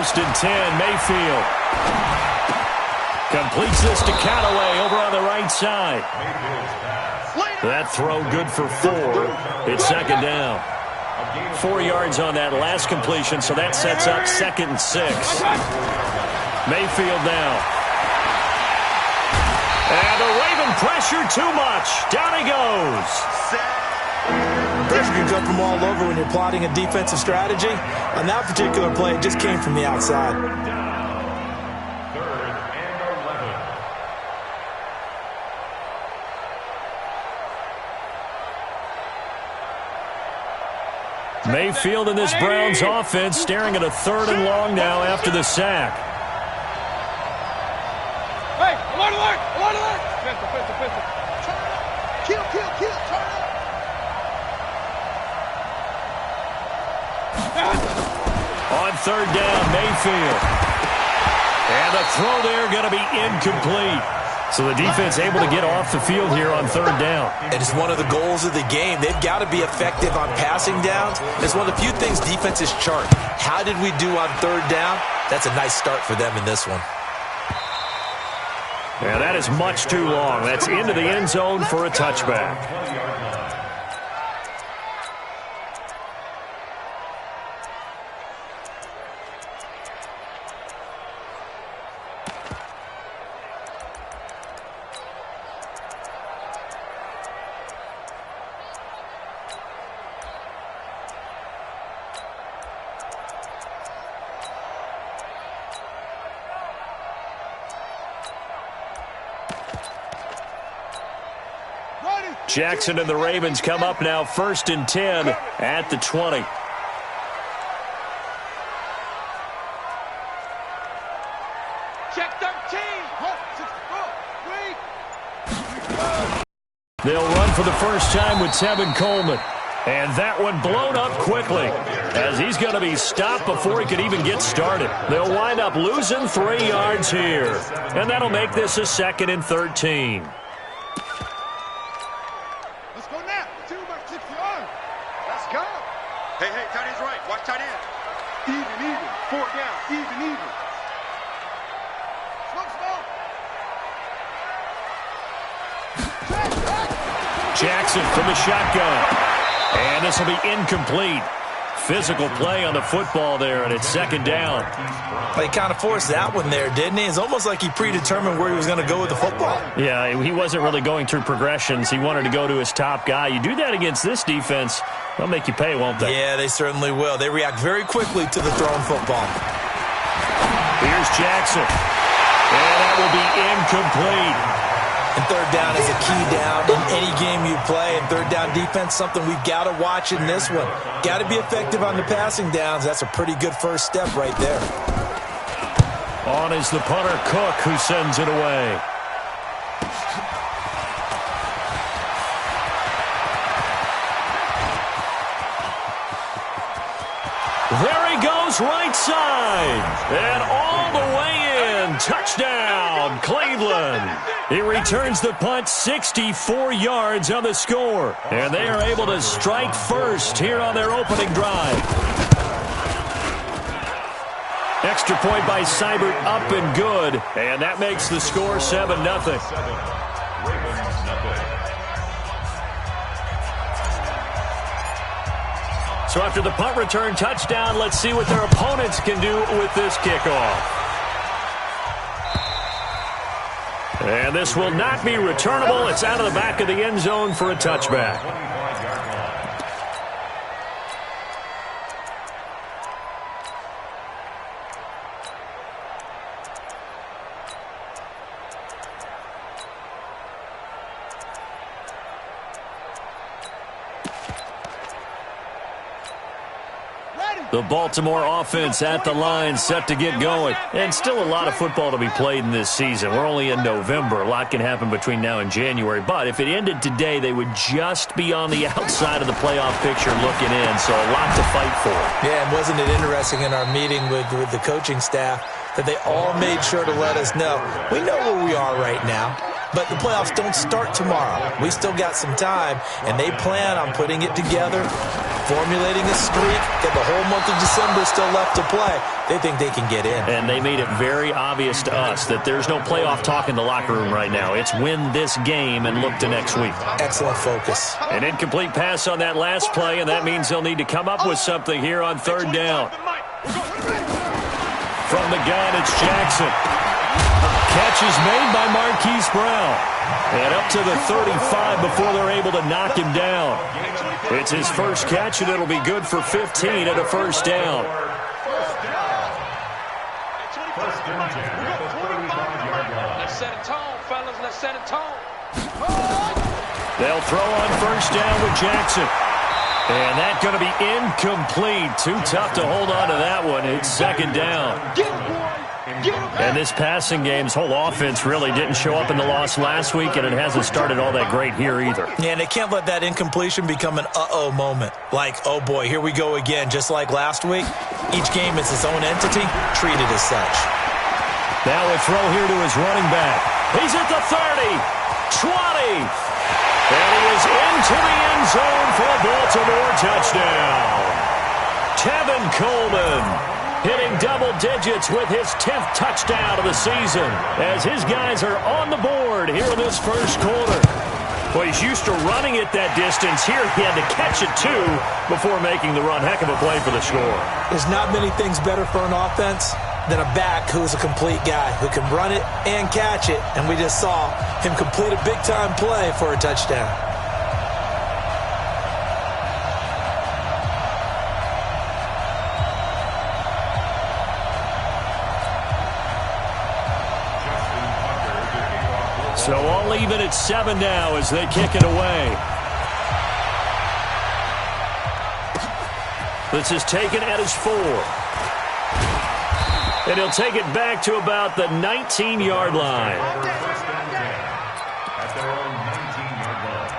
1st and 10, Mayfield. Completes this to Callaway over on the right side. That throw good for 4. It's 2nd down. 4 yards on that last completion, so that sets up 2nd and 6. Mayfield now. And the Raven pressure too much. Down he goes. Pressure can come from all over when you're plotting a defensive strategy. On that particular play, it just came from the outside. Mayfield in this Browns offense staring at a 3rd and long now after the sack. Hey, alert, alert, alert, alert. Pistol. Kill, turn up. On 3rd down, Mayfield. And the throw there going to be incomplete. So the defense able to get off the field here on 3rd down. It is one of the goals of the game. They've got to be effective on passing downs. It's one of the few things defenses chart. How did we do on 3rd down? That's a nice start for them in this one. Yeah, that is much too long. That's into the end zone for a touchback. Jackson and the Ravens come up now 1st and 10 at the 20. Check 13. They'll run for the first time with Tevin Coleman. And that one blown up quickly as he's going to be stopped before he could even get started. They'll wind up losing 3 yards here. And that'll make this a 2nd and 13. Hey, tight end's right. Watch tight end. Even. 4 down. Even. Jackson from the shotgun. And this will be incomplete. Physical play on the football there, and it's 2nd down. He kind of forced that one there, didn't he? It's almost like he predetermined where he was going to go with the football. Yeah, he wasn't really going through progressions. He wanted to go to his top guy. You do that against this defense, they'll make you pay, won't they? Yeah, they certainly will. They react very quickly to the thrown football. Here's Jackson. And that will be incomplete. And 3rd down is a key down in any game you play. And 3rd down defense, something we've got to watch in this one. Got to be effective on the passing downs. That's a pretty good first step right there. On is the punter, Cook, who sends it away. There he goes, right side. And all the way in. Touchdown, Cleveland. He returns the punt 64 yards on the score. And they are able to strike first here on their opening drive. Extra point by Seibert, up and good. And that makes the score 7-0. So after the punt return touchdown, let's see what their opponents can do with this kickoff. And this will not be returnable. It's out of the back of the end zone for a touchback. The Baltimore offense at the line, set to get going. And still a lot of football to be played in this season. We're only in November. A lot can happen between now and January. But if it ended today, they would just be on the outside of the playoff picture looking in. So a lot to fight for. Yeah, and wasn't it interesting in our meeting with the coaching staff that they all made sure to let us know, we know where we are right now, but the playoffs don't start tomorrow. We still got some time, and they plan on putting it together, formulating a streak, got the whole month of December still left to play. they think they can get in. And they made it very obvious to us that there's no playoff talk in the locker room right now. It's win this game and look to next week. Excellent focus. An incomplete pass on that last play, and that means they'll need to come up with something here on third down. From the gun, it's Jackson. Catch is made by Marquise Brown. And up to the 35 before they're able to knock him down. It's his first catch, and it'll be good for 15 at a first down. Let's set a tone, fellas. Let's set a tone. They'll throw on first down with Jackson. And that's going to be incomplete. Too tough to hold on to that one. It's second down. And this passing game's whole offense really didn't show up in the loss last week, and it hasn't started all that great here either. Yeah, and they can't let that incompletion become an uh-oh moment. Like, oh boy, here we go again, just like last week. Each game is its own entity, treated as such. Now a throw here to his running back. He's at the 30, 20. And he is into the end zone for a Baltimore touchdown. Tevin Coleman hitting double digits with his 10th touchdown of the season as his guys are on the board here in this first quarter. Well, he's used to running it that distance. Here he had to catch it, too, before making the run. Heck of a play for the score. There's not many things better for an offense than a back who's a complete guy who can run it and catch it. And we just saw him complete a big-time play for a touchdown. So all even at 7 now as they kick it away. This is taken at his 4. And he'll take it back to about the 19-yard line. At their own 19-yard line.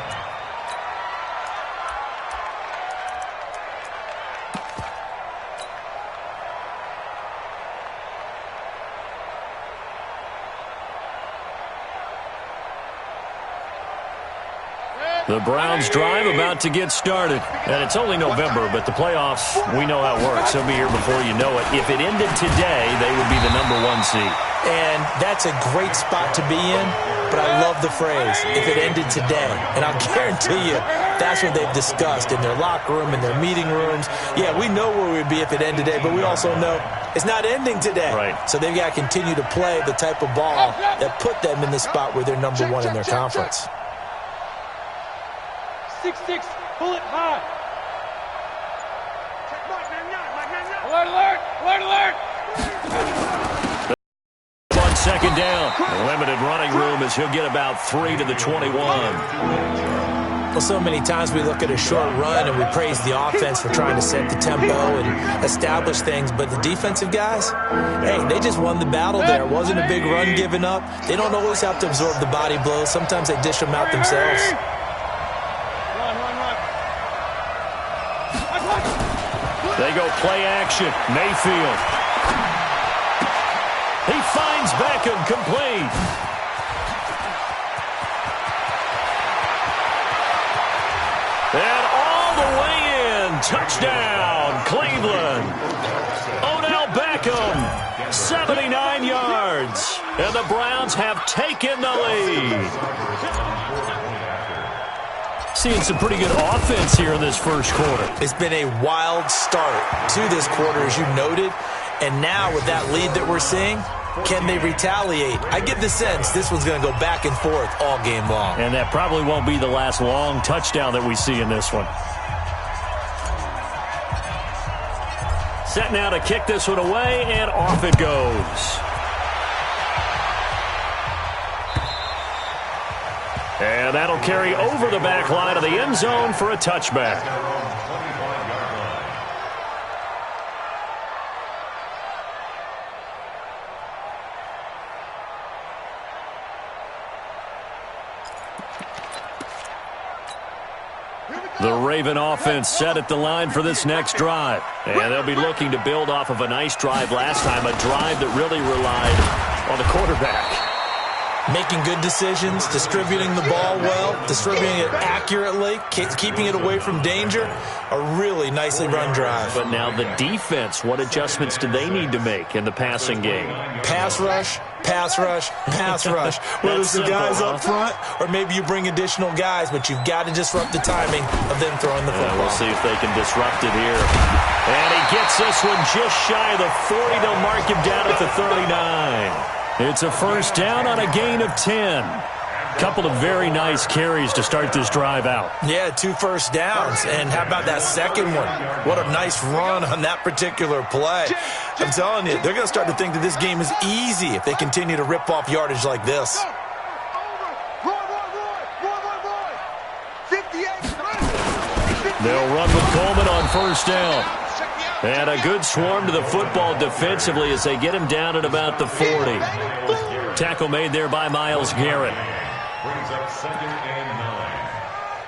The Browns drive about to get started. And it's only November, but the playoffs, we know how it works. They'll be here before you know it. If it ended today, they would be the #1 seed. And that's a great spot to be in, but I love the phrase, if it ended today. And I'll guarantee you, that's what they've discussed in their locker room, in their meeting rooms. Yeah, we know where we'd be if it ended today, but we also know it's not ending today. Right. So they've got to continue to play the type of ball that put them in the spot where they're #1 in their conference. 6-6, pull it high. Alert, alert, alert, alert. On second down, limited running room as he'll get about 3 to the 21. Well, so many times we look at a short run and we praise the offense for trying to set the tempo and establish things, but the defensive guys, hey, they just won the battle there. It wasn't a big run given up. They don't always have to absorb the body blows. Sometimes they dish them out themselves. They go play action. Mayfield. He finds Beckham complete. And all the way in. Touchdown, Cleveland. Odell Beckham, 79 yards. And the Browns have taken the lead. Seeing some pretty good offense here in this first quarter. It's been a wild start to this quarter, as you noted. And now with that lead that we're seeing, can they retaliate? I get the sense this one's going to go back and forth all game long. And that probably won't be the last long touchdown that we see in this one. Set now to kick this one away, and off it goes. And that'll carry over the back line of the end zone for a touchback. The Raven offense set at the line for this next drive. And they'll be looking to build off of a nice drive last time, a drive that really relied on the quarterback. Making good decisions, distributing the ball well, distributing it accurately, keeping it away from danger. A really nicely run drive. But now the defense, what adjustments do they need to make in the passing game? Pass rush, pass rush, pass rush. Whether it's the guys up front or maybe you bring additional guys, but you've got to disrupt the timing of them throwing the football. We'll see if they can disrupt it here. And he gets this one just shy of the 40. They'll mark him down at the 39. It's a first down on a gain of 10. Couple of very nice carries to start this drive out. Yeah, 2 first downs. And how about that second one? What a nice run on that particular play. I'm telling you, they're going to start to think that this game is easy if they continue to rip off yardage like this. They'll run with Coleman on first down. And a good swarm to the football defensively as they get him down at about the 40. Tackle made there by Myles Garrett. Brings up 2nd and 9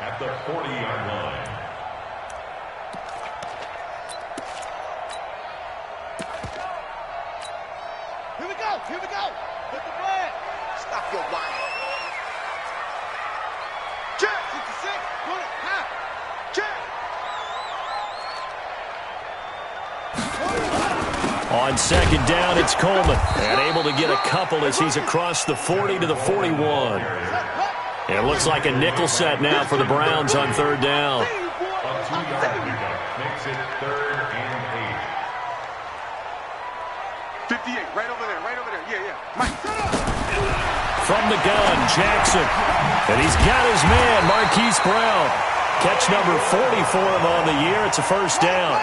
at the 40-yard line. Here we go. Here we go. Put the flag. Stop your whining. Check. 66. Put it. Half. Check. On second down, it's Coleman. And able to get a couple as he's across the 40 to the 41. It looks like a nickel set now for the Browns on third down. A 2-yard pickup makes it 3rd and 8. 58. Right over there. Right over there. Yeah, yeah. Mike. From the gun, Jackson. And he's got his man, Marquise Brown. Catch number 40 for him on the year. It's a first down.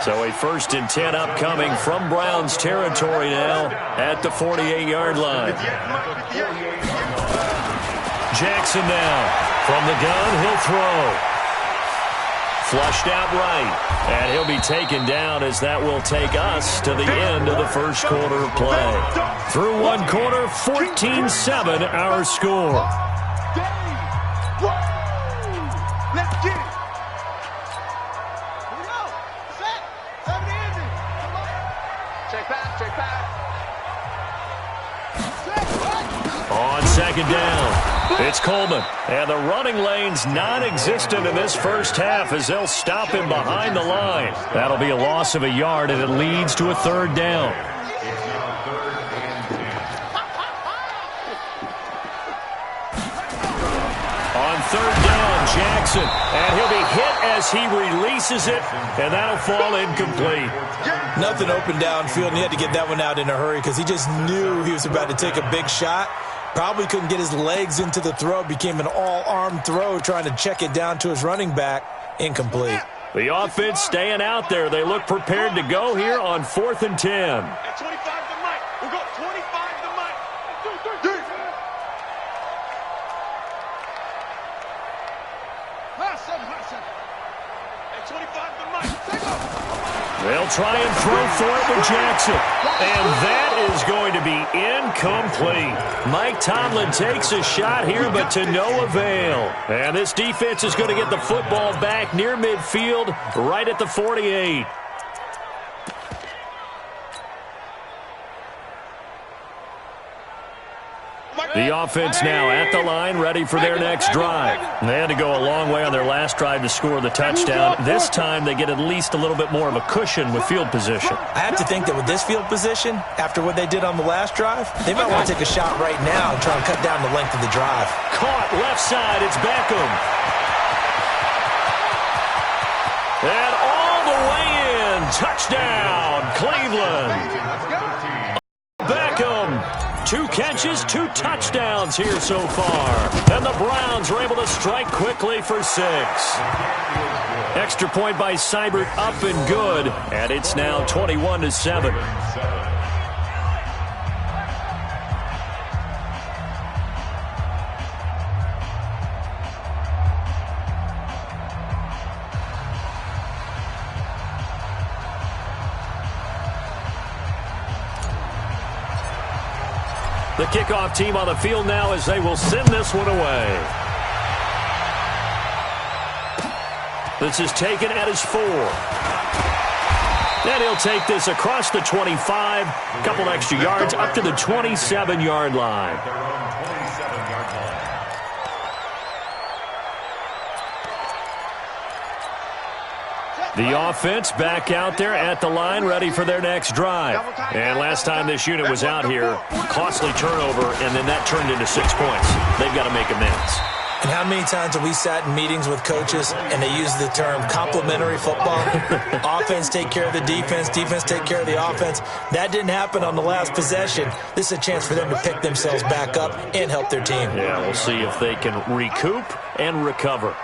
So a 1st and 10 upcoming from Browns territory now at the 48-yard line. Jackson now. From the gun, he'll throw. Flushed out right. And he'll be taken down as that will take us to the end of the first quarter of play. Through one quarter, 14-7 our score. Let's get it. Here we go. Set. 7 easy. Check back. Check back. On second down, it's Coleman. And the running lane's non-existent in this first half as they'll stop him behind the line. That'll be a loss of a yard, and it leads to a third down. It's now 3rd and 10. On third down, Jackson. And he'll be hit as he releases it, and that'll fall incomplete. Nothing open downfield, and he had to get that one out in a hurry because he just knew he was about to take a big shot. Probably couldn't get his legs into the throw. Became an all-arm throw trying to check it down to his running back. Incomplete. The offense staying out there. They look prepared to go here on 4th and 10. At 25 to Mike. We'll go 25 to Mike. 2, 3. High 7. At 25 to Mike. Take off. They'll try and throw for it with Jackson. And that is going to be incomplete. Mike Tomlin takes a shot here, but to no avail. And this defense is going to get the football back near midfield, right at the 48. The offense now at the line, ready for their next drive. They had to go a long way on their last drive to score the touchdown. This time they get at least a little bit more of a cushion with field position. I have to think that with this field position, after what they did on the last drive, they might want to take a shot right now and try and cut down the length of the drive. Caught left side, it's Beckham. And all the way in, touchdown, Cleveland. Beckham. 2 catches, 2 touchdowns here so far. And the Browns are able to strike quickly for 6. Extra point by Seibert up and good. And it's now 21-7. The kickoff team on the field now as they will send this one away. This is taken at his 4. And he'll take this across the 25, a couple extra yards up to the 27-yard line. The offense back out there at the line, ready for their next drive. And last time this unit was out here, costly turnover, and then that turned into 6 points. They've got to make amends. And how many times have we sat in meetings with coaches and they use the term complementary football? Offense take care of the defense, defense take care of the offense. That didn't happen on the last possession. This is a chance for them to pick themselves back up and help their team. Yeah, we'll see if they can recoup and recover.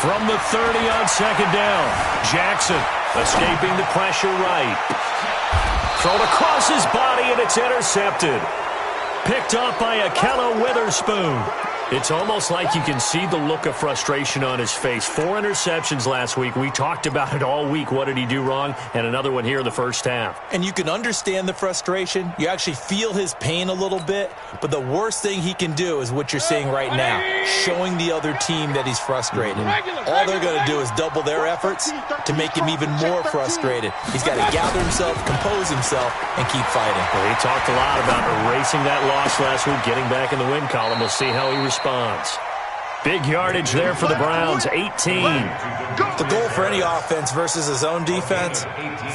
From the 30 on second down, Jackson escaping the pressure right. Thrown across his body, and it's intercepted. Picked up by Akello Witherspoon. It's almost like you can see the look of frustration on his face. 4 interceptions last week. We talked about it all week. What did he do wrong? And another one here in the first half. And you can understand the frustration. You actually feel his pain a little bit. But the worst thing he can do is what you're seeing right now, showing the other team that he's frustrated. All they're going to do is double their efforts to make him even more frustrated. He's got to gather himself, compose himself, and keep fighting. Well, he talked a lot about erasing that loss last week, getting back in the win column. We'll see how he responds. Big yardage there for the Browns, 18. The goal for any offense versus his own defense,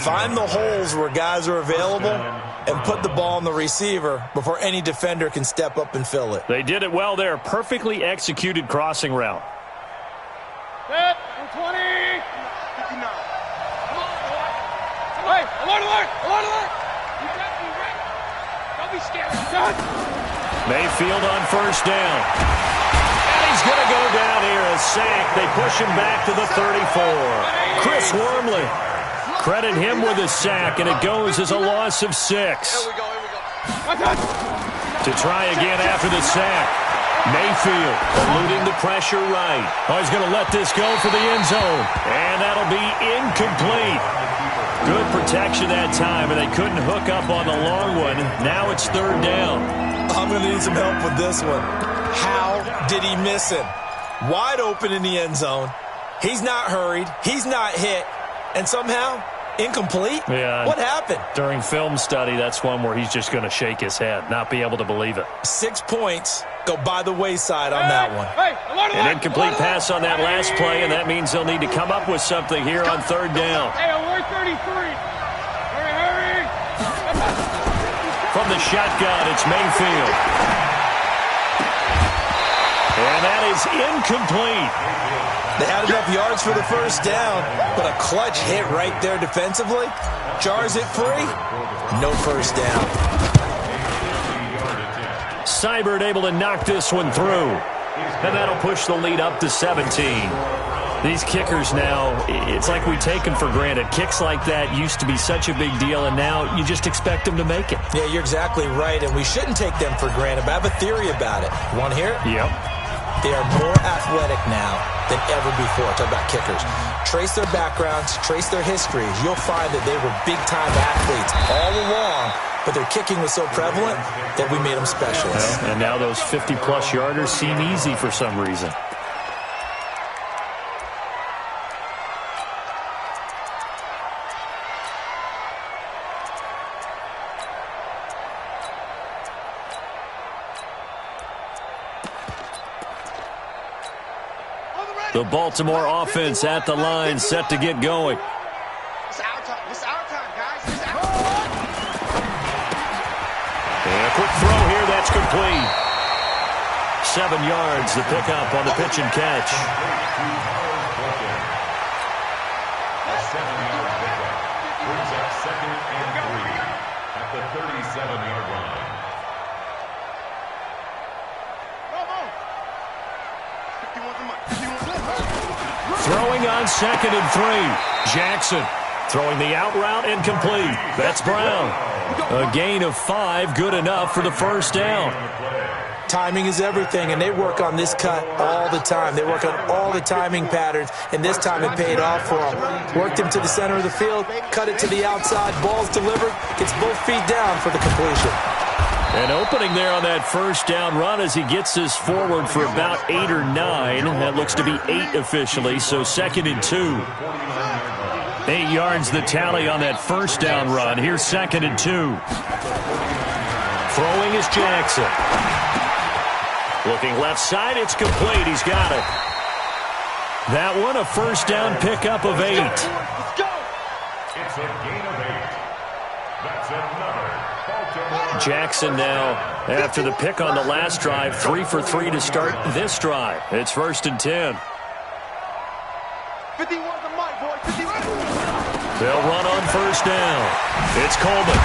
find the holes where guys are available and put the ball on the receiver before any defender can step up and fill it. They did it well there. Perfectly executed crossing route. Set, 20. Hey, alert. You got me right. Don't be scared. Mayfield on first down. And he's going to go down here, a sack. They push him back to the 34. Chris Wormley. Credit him with a sack, and it goes as a loss of 6. Here we go. To try again after the sack. Mayfield eluding the pressure right. Oh, he's going to let this go for the end zone. And that'll be incomplete. Good protection that time, and they couldn't hook up on the long one. Now it's third down. I'm going to need some help with this one. How did he miss him? Wide open in the end zone. He's not hurried. He's not hit. And somehow, incomplete? Yeah. What happened? During film study, that's one where he's just going to shake his head, not be able to believe it. 6 points go by the wayside on that one. An incomplete pass on that last play, and that means they'll need to come up with something here on third down. Hey, we're 33. Hurry. From the shotgun, it's Mayfield. And that is incomplete. They had enough yards for the first down, but a clutch hit right there defensively. Jars it free. No first down. Seibert able to knock this one through. And that'll push the lead up to 17. These kickers now, it's like we take them for granted. Kicks like that used to be such a big deal, and now you just expect them to make it. Yeah, you're exactly right, and we shouldn't take them for granted, but I have a theory about it. Want to hear it? Yep. They are more athletic now than ever before. Talk about kickers. Trace their backgrounds, trace their histories. You'll find that they were big-time athletes all along, but their kicking was so prevalent that we made them specialists. And now those 50-plus yarders seem easy for some reason. The Baltimore offense at the line, set to get going. It's our time. It's our time, guys. It's our time. And a quick throw here, that's complete. 7 yards, the pickup on the pitch and catch. A 7-yard pickup brings up 2nd and 3 at the 37-yard line. Throwing on 2nd and 3. Jackson throwing the out route incomplete. That's Brown. A gain of 5, good enough for the first down. Timing is everything, and they work on this cut all the time. They work on all the timing patterns, and this time it paid off for them. Worked him to the center of the field, cut it to the outside, ball's delivered, gets both feet down for the completion. An opening there on that first down run as he gets us forward for about 8 or 9. That looks to be 8 officially, so 2nd and 2. 8 yards the tally on that first down run. Here's 2nd and 2. Throwing is Jackson. Looking left side, it's complete. He's got it. That one, a first down pickup of 8. It's a gain of 8. That's another Baltimore. Jackson now, after the pick on the last drive, 3 for 3 to start this drive. It's 1st and 10. 51 the mic, boy. 51. They'll run on first down. It's Coleman.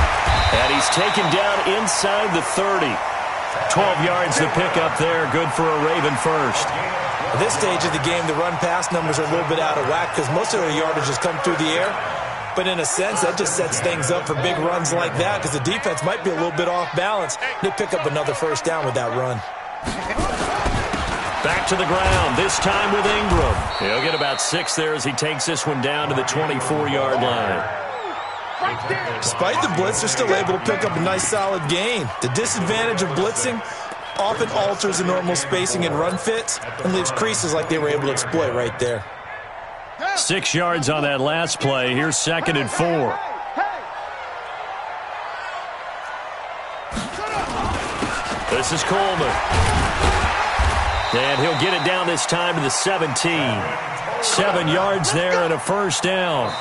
And he's taken down inside the 30. 12 yards to pick up there. Good for a Raven first. At this stage of the game, the run-pass numbers are a little bit out of whack because most of their yardage has come through the air. But in a sense, that just sets things up for big runs like that because the defense might be a little bit off balance. They pick up another first down with that run. Back to the ground, this time with Ingram. He'll get about 6 there as he takes this one down to the 24-yard line. Despite the blitz, they're still able to pick up a nice solid gain. The disadvantage of blitzing often alters the normal spacing and run fits and leaves creases like they were able to exploit right there. 6 yards on that last play. Here's 2nd and 4. This is Coleman. And he'll get it down this time to the 17. 7 yards there and a first down.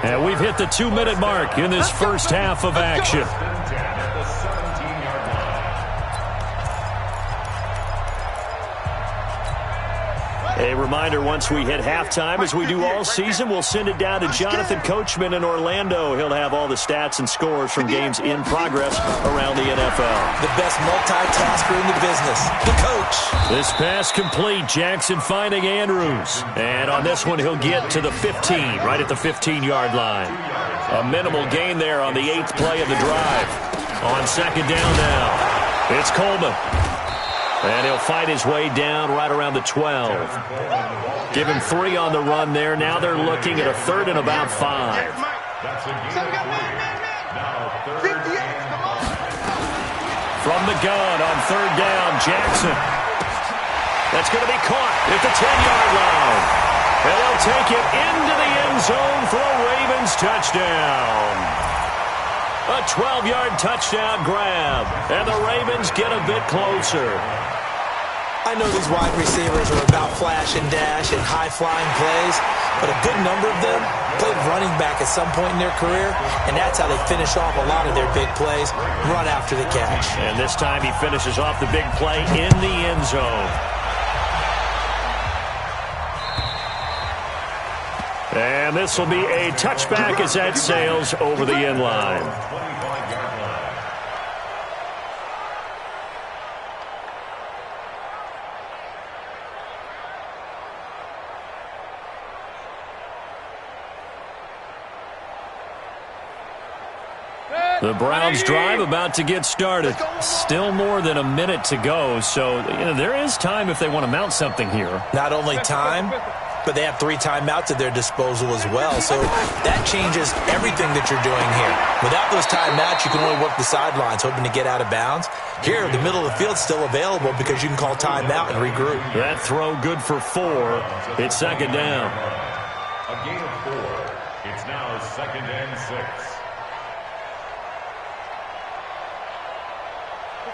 And we've hit the 2-minute mark in this first half of action. A reminder, once we hit halftime, as we do all season, we'll send it down to Jonathan Coachman in Orlando. He'll have all the stats and scores from games in progress around the NFL. The best multitasker in the business, the coach. This pass complete. Jackson finding Andrews. And on this one, he'll get to the 15, right at the 15-yard line. A minimal gain there on the 8th play of the drive. On 2nd down now, it's Coleman. And he'll fight his way down right around the 12. Give him 3 on the run there. Now they're looking at a 3rd and about 5. From the gun on 3rd down, Jackson. That's going to be caught at the 10-yard line. And they'll take it into the end zone for a Ravens touchdown. A 12-yard touchdown grab. And the Ravens get a bit closer. I know these wide receivers are about flash and dash and high-flying plays, but a good number of them played running back at some point in their career, and that's how they finish off a lot of their big plays, run after the catch. And this time he finishes off the big play in the end zone. And this will be a touchback as that sails over the end line. The Browns drive about to get started. Still more than a minute to go, so there is time if they want to mount something here. Not only time, but they have 3 timeouts at their disposal as well, so that changes everything that you're doing here. Without those timeouts, you can only work the sidelines, hoping to get out of bounds. Here, the middle of the field's still available because you can call timeout and regroup. That throw good for 4. It's 2nd down. A gain of 4. It's now 2nd and 6.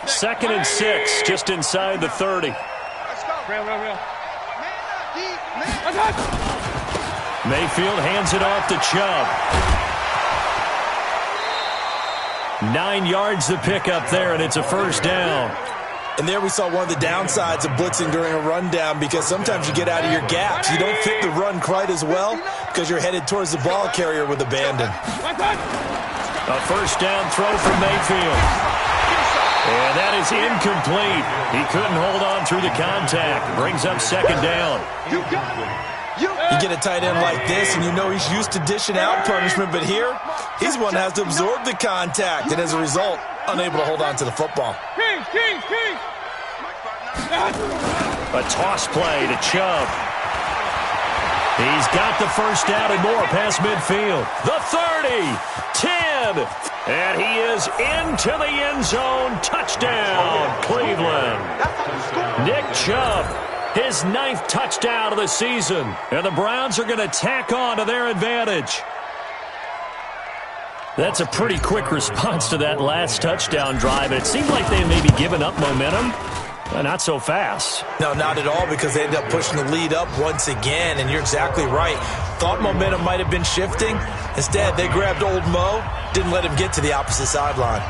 2nd and 6, just inside the 30. Real. Mayfield hands it off to Chubb. 9 yards to pick up there, and it's a first down. And there we saw one of the downsides of blitzing during a rundown because sometimes you get out of your gaps. You don't fit the run quite as well because you're headed towards the ball carrier with abandon. A first down throw from Mayfield. And that is incomplete. He couldn't hold on through the contact. Brings up 2nd down. You get a tight end like this, and you know he's used to dishing out punishment, but here, he's one that has to absorb the contact, and as a result, unable to hold on to the football. A toss play to Chubb. He's got the first down and more past midfield. The 30, 10, And he is into the end zone. Touchdown, Cleveland. Nick Chubb, his 9th touchdown of the season. And the Browns are going to tack on to their advantage. That's a pretty quick response to that last touchdown drive. It seemed like they had maybe given up momentum. Not so fast. No, not at all, because they ended up pushing the lead up once again, and you're exactly right. Thought momentum might have been shifting. Instead, they grabbed old Mo, didn't let him get to the opposite sideline.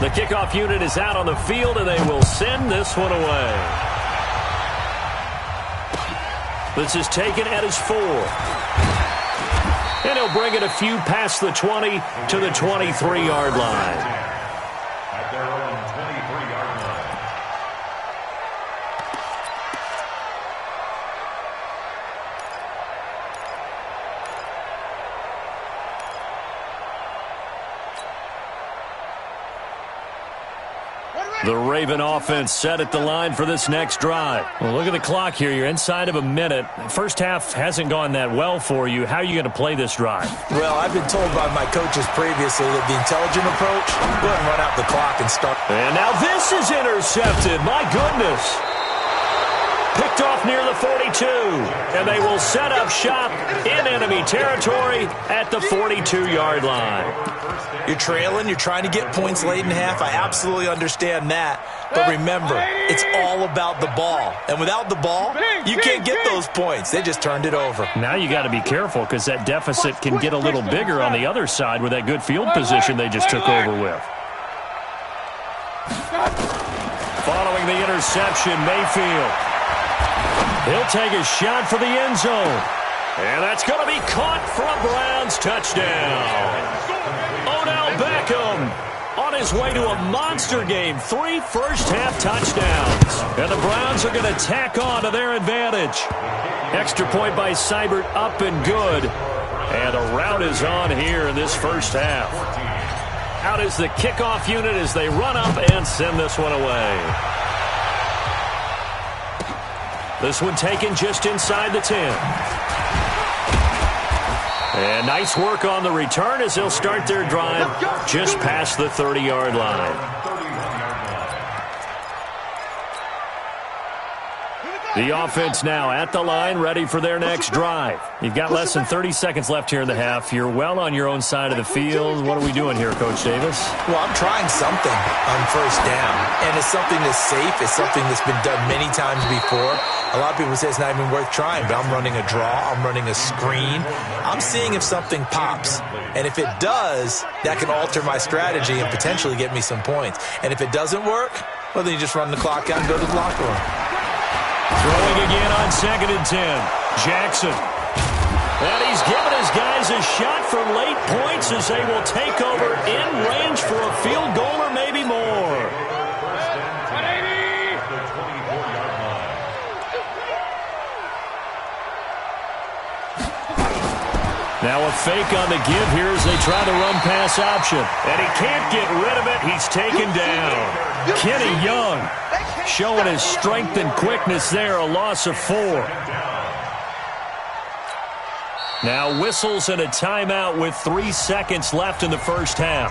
The kickoff unit is out on the field, and they will send this one away. This is taken at his 4. And he'll bring it a few past the 20 to the 23-yard line. At their own 23-yard line. The Raven offense set at the line for this next drive. Well, look at the clock here. You're inside of a minute. First half hasn't gone that well for you. How are you going to play this drive? Well, I've been told by my coaches previously that the intelligent approach, go ahead and run out the clock and start. And now this is intercepted. My goodness. Picked off near the 42. And they will set up shop in enemy territory at the 42-yard line. You're trailing. You're trying to get points late in half. I absolutely understand that. But remember, it's all about the ball. And without the ball, you can't get those points. They just turned it over. Now you got to be careful, because that deficit can get a little bigger on the other side with that good field position they just took over with. Following the interception, Mayfield. He'll take a shot for the end zone. And that's going to be caught for a Browns touchdown. Odell Beckham on his way to a monster game. 3 first-half touchdowns. And the Browns are going to tack on to their advantage. Extra point by Seibert, up and good. And the route is on here in this first half. Out is the kickoff unit as they run up and send this one away. This one taken just inside the 10. And nice work on the return as they'll start their drive just past the 30-yard line. The offense now at the line, ready for their next drive. You've got less than 30 seconds left here in the half. You're well on your own side of the field. What are we doing here, Coach Davis? Well, I'm trying something on first down, and it's something that's safe. It's something that's been done many times before. A lot of people say it's not even worth trying, but I'm running a draw. I'm running a screen. I'm seeing if something pops, and if it does, that can alter my strategy and potentially get me some points. And if it doesn't work, well, then you just run the clock out and go to the locker room. Throwing again on 2nd and 10. Jackson. And he's given his guys a shot for late points as they will take over in range for a field goal or maybe more. Now a fake on the give here as they try the run-pass option. And he can't get rid of it. He's taken down. Kenny Young showing his strength and quickness there, a loss of 4. Now whistles and a timeout with 3 seconds left in the first half.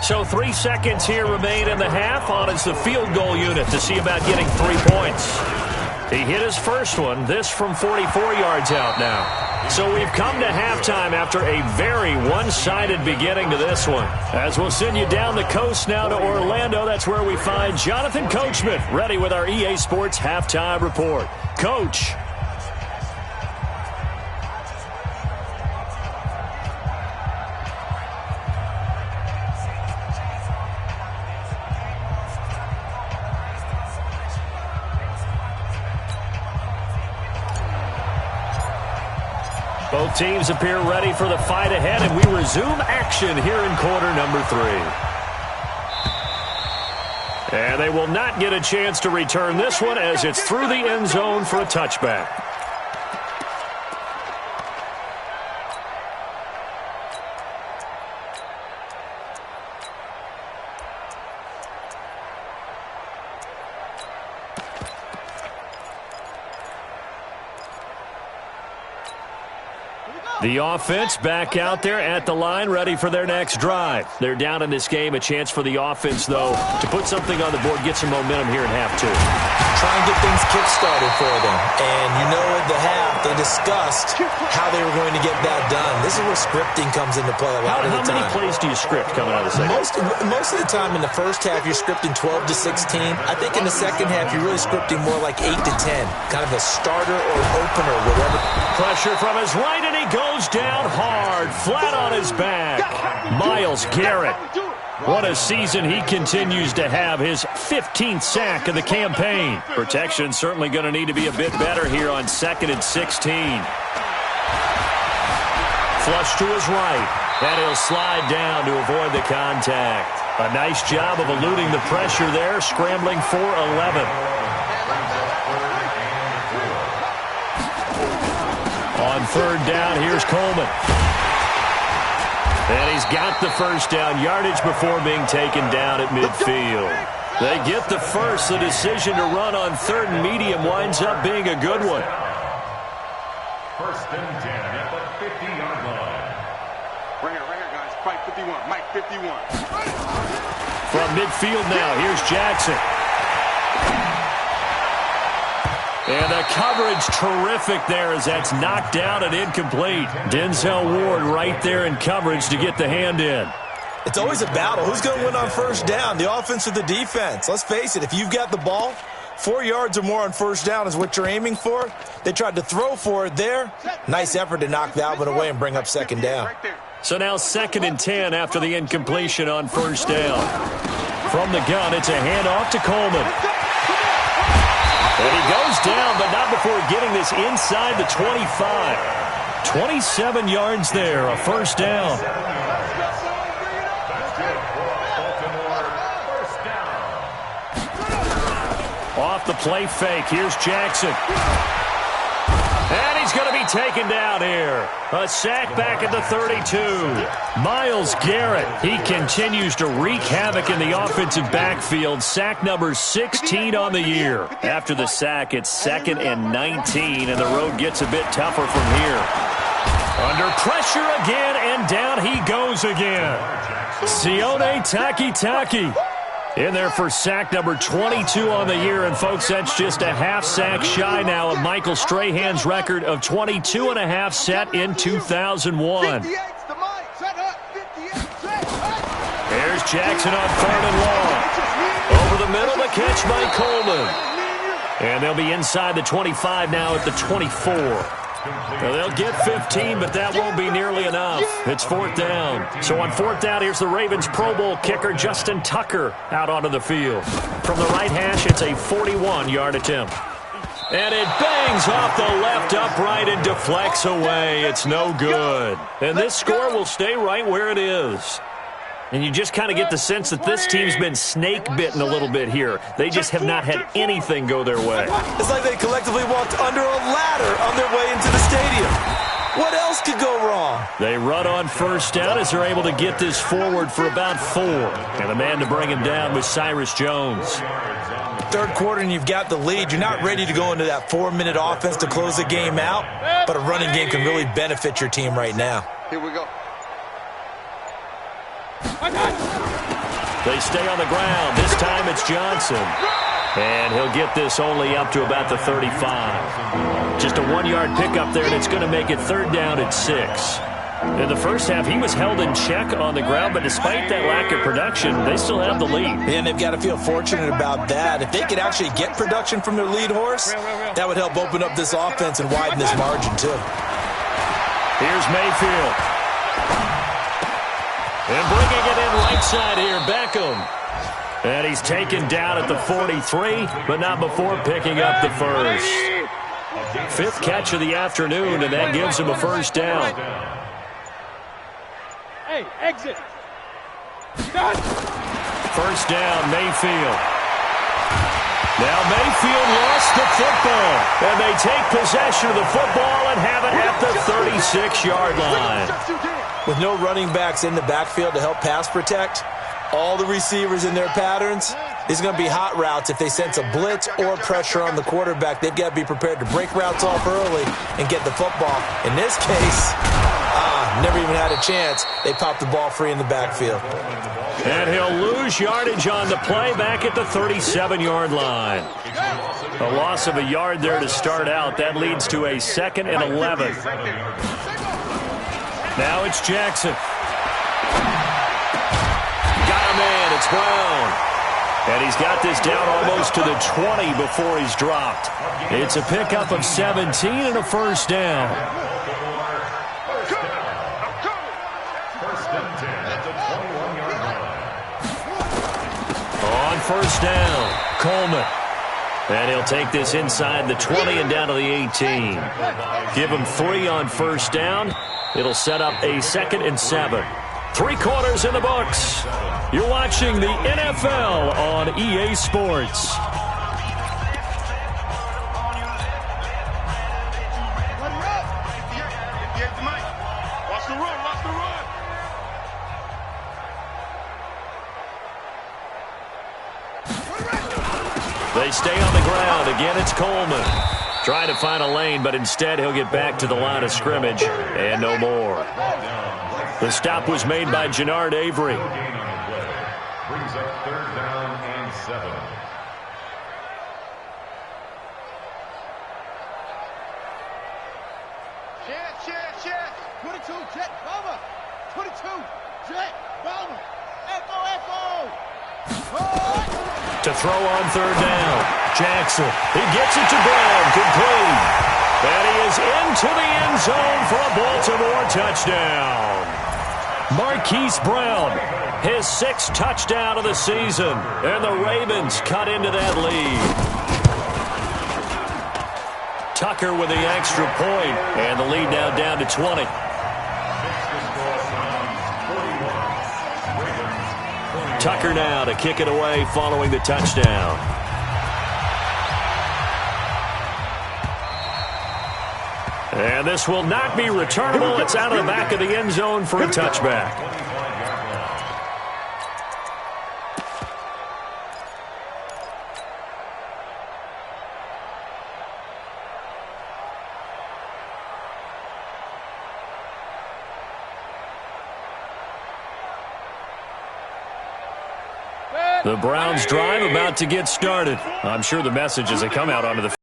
So 3 seconds here remain in the half. On is the field goal unit to see about getting 3 points. He hit his first one, this from 44 yards out now. So we've come to halftime after a very one-sided beginning to this one. As we'll send you down the coast now to Orlando, that's where we find Jonathan Coachman, ready with our EA Sports Halftime Report. Coach. Both teams appear ready for the fight ahead, and we resume action here in quarter number 3. And they will not get a chance to return this one as it's through the end zone for a touchback. The offense back out there at the line, ready for their next drive. They're down in this game. A chance for the offense, though, to put something on the board, get some momentum here in half two. Try and get things kick-started for them. And you know at the half, they discussed how they were going to get that done. This is where scripting comes into play a lot of the time. How many plays do you script coming out of the second? Most of the time in the first half, you're scripting 12 to 16. I think in the second half, you're really scripting more like 8 to 10. Kind of a starter or opener, whatever. Pressure from his right, and he goes down hard, flat on his back. Myles Garrett. What a season he continues to have, his 15th sack of the campaign. Protection certainly going to need to be a bit better here on 2nd and 16. Flush to his right, and he'll slide down to avoid the contact. A nice job of eluding the pressure there, scrambling for 11. On 3rd down, here's Coleman. And he's got the first down, yardage before being taken down at midfield. They get the first. The decision to run on 3rd and medium winds up being a good one. 1st and 10 at the 50-yard line. Right here, guys. Mike 51. Mike 51. From midfield now, here's Jackson. And the coverage terrific there as that's knocked down and incomplete. Denzel Ward right there in coverage to get the hand in. It's always a battle. Who's going to win on 1st down, the offense or the defense? Let's face it, if you've got the ball, 4 yards or more on 1st down is what you're aiming for. They tried to throw for it there. Nice effort to knock that one away and bring up 2nd down. So now 2nd and 10 after the incompletion on 1st down. From the gun, it's a handoff to Coleman. And he goes down, but not before getting this inside the 25. 27 yards there, a 1st down. Off the play fake, here's Jackson. And he's going to be taken down here. A sack back at the 32. Myles Garrett, he continues to wreak havoc in the offensive backfield. Sack number 16 on the year. After the sack, it's 2nd and 19, and the road gets a bit tougher from here. Under pressure again, and down he goes again. Sione Takitaki in there for sack number 22 on the year. And, folks, that's just a half sack shy now of Michael Strahan's record of 22 and a half set in 2001. There's Jackson on 3rd and long. Over the middle, the catch by Coleman. And they'll be inside the 25 now at the 24. Well, they'll get 15, but that won't be nearly enough. It's 4th down. So on 4th down, here's the Ravens Pro Bowl kicker Justin Tucker out onto the field. From the right hash, it's a 41-yard attempt. And it bangs off the left upright and deflects away. It's no good. And this score will stay right where it is. And you just kind of get the sense that this team's been snake-bitten a little bit here. They just have not had anything go their way. It's like they collectively walked under a ladder on their way into the stadium. What else could go wrong? They run on 1st down as they're able to get this forward for about 4. And the man to bring him down was Cyrus Jones. 3rd quarter and you've got the lead. You're not ready to go into that 4-minute offense to close the game out. But a running game can really benefit your team right now. Here we go. They stay on the ground. This time it's Johnson. And he'll get this only up to about the 35. Just a 1-yard pickup there, and it's going to make it 3rd down at 6. In the first half, he was held in check on the ground, but despite that lack of production, they still have the lead. And they've got to feel fortunate about that. If they could actually get production from their lead horse, that would help open up this offense and widen this margin, too. Here's Mayfield. And bringing it in right side here, Beckham. And he's taken down at the 43, but not before picking up the first. 5th catch of the afternoon, and that gives him a 1st down. Hey, exit. 1st down, Mayfield. Now Mayfield lost the football, and they take possession of the football and have it at the 36-yard line. With no running backs in the backfield to help pass protect, all the receivers in their patterns, These are going to be hot routes. If they sense a blitz or pressure on the quarterback, they've got to be prepared to break routes off early and get the football. In this case, never even had a chance. They popped the ball free in the backfield. And he'll lose yardage on the play back at the 37-yard line. A loss of a yard there to start out. That leads to a 2nd and 11. Now it's Jackson. Got a man. It's Brown. And he's got this down almost to the 20 before he's dropped. It's a pickup of 17 and a first down. First and 10 at the 21-yard line. On first down, Coleman. And he'll take this inside the 20 and down to the 18. Give him 3 on first down. It'll set up a 2nd and 7. 3 quarters in the books. You're watching the NFL on EA Sports. Watch the run, watch the run. They stay on the ground. Again, it's Coleman. Trying to find a lane, but instead he'll get back to the line of scrimmage and no more. The stop was made by Jannard Avery. Brings up 3rd down and 7. Chance. 22, Jet, Bomber. 22, Jet, Bomber. Echo. To throw on 3rd down. Jackson. He gets it to Brown. Complete. And he is into the end zone for a Baltimore touchdown. Marquise Brown, his 6th touchdown of the season. And the Ravens cut into that lead. Tucker with the extra point. And the lead now down to 20. Tucker now to kick it away following the touchdown. And this will not be returnable. It's out of the back of the end zone for a touchback. The Browns drive about to get started. I'm sure the message as they come out onto the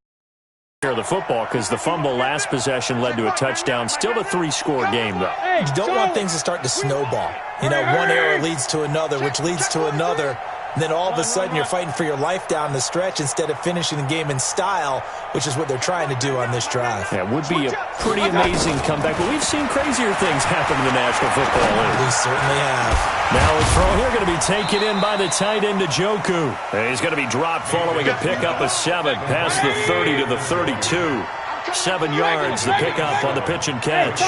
of the football, because the fumble last possession led to a touchdown. Still a 3-score game, though. You don't want things to start to snowball. You know, one error leads to another, which leads to another. And then all of a sudden you're fighting for your life down the stretch instead of finishing the game in style, which is what they're trying to do on this drive. Yeah, it would be a pretty amazing comeback, but we've seen crazier things happen in the National Football League. We certainly have. Now a throw here going to be taken in by the tight end, Njoku. And he's going to be dropped following a pickup of 7 past the 30 to the 32. 7 yards, the pickup on the pitch and catch.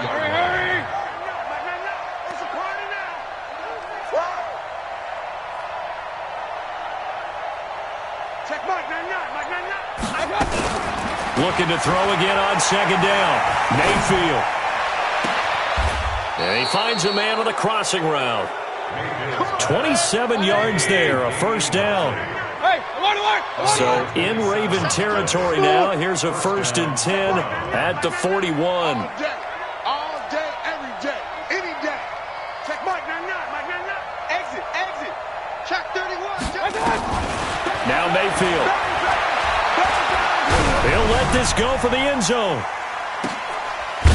Hurry! Check Mike, Looking to throw again on 2nd down. Mayfield. And he finds a man on a crossing route. 27 yards there, a first down. So in Raven territory now. Here's a 1st and 10 at the 41. All day, every day, any day. Check Mike, exit. Check 31. Now Mayfield. He'll let this go for the end zone.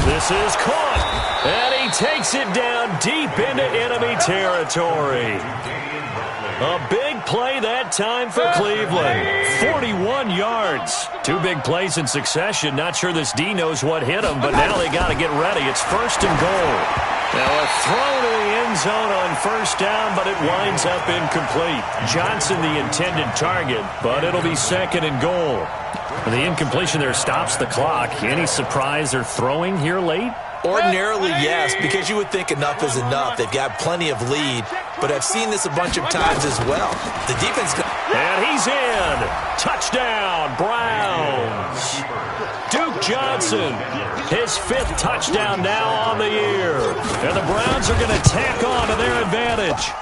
This is caught. And he takes it down deep into enemy territory. A big play that time for Cleveland. 41 yards. 2 big plays in succession. Not sure this D knows what hit him, but now they got to get ready. It's 1st and goal. Now a throw to the end zone on first down, but it winds up incomplete. Johnson the intended target, but it'll be 2nd and goal. The incompletion there stops the clock. Any surprise they're throwing here late? Ordinarily, yes, because you would think enough is enough. They've got plenty of lead, but I've seen this a bunch of times as well. The defense... And he's in. Touchdown, Browns. Duke Johnson, his 5th touchdown now on the year. And the Browns are going to tack on to their advantage.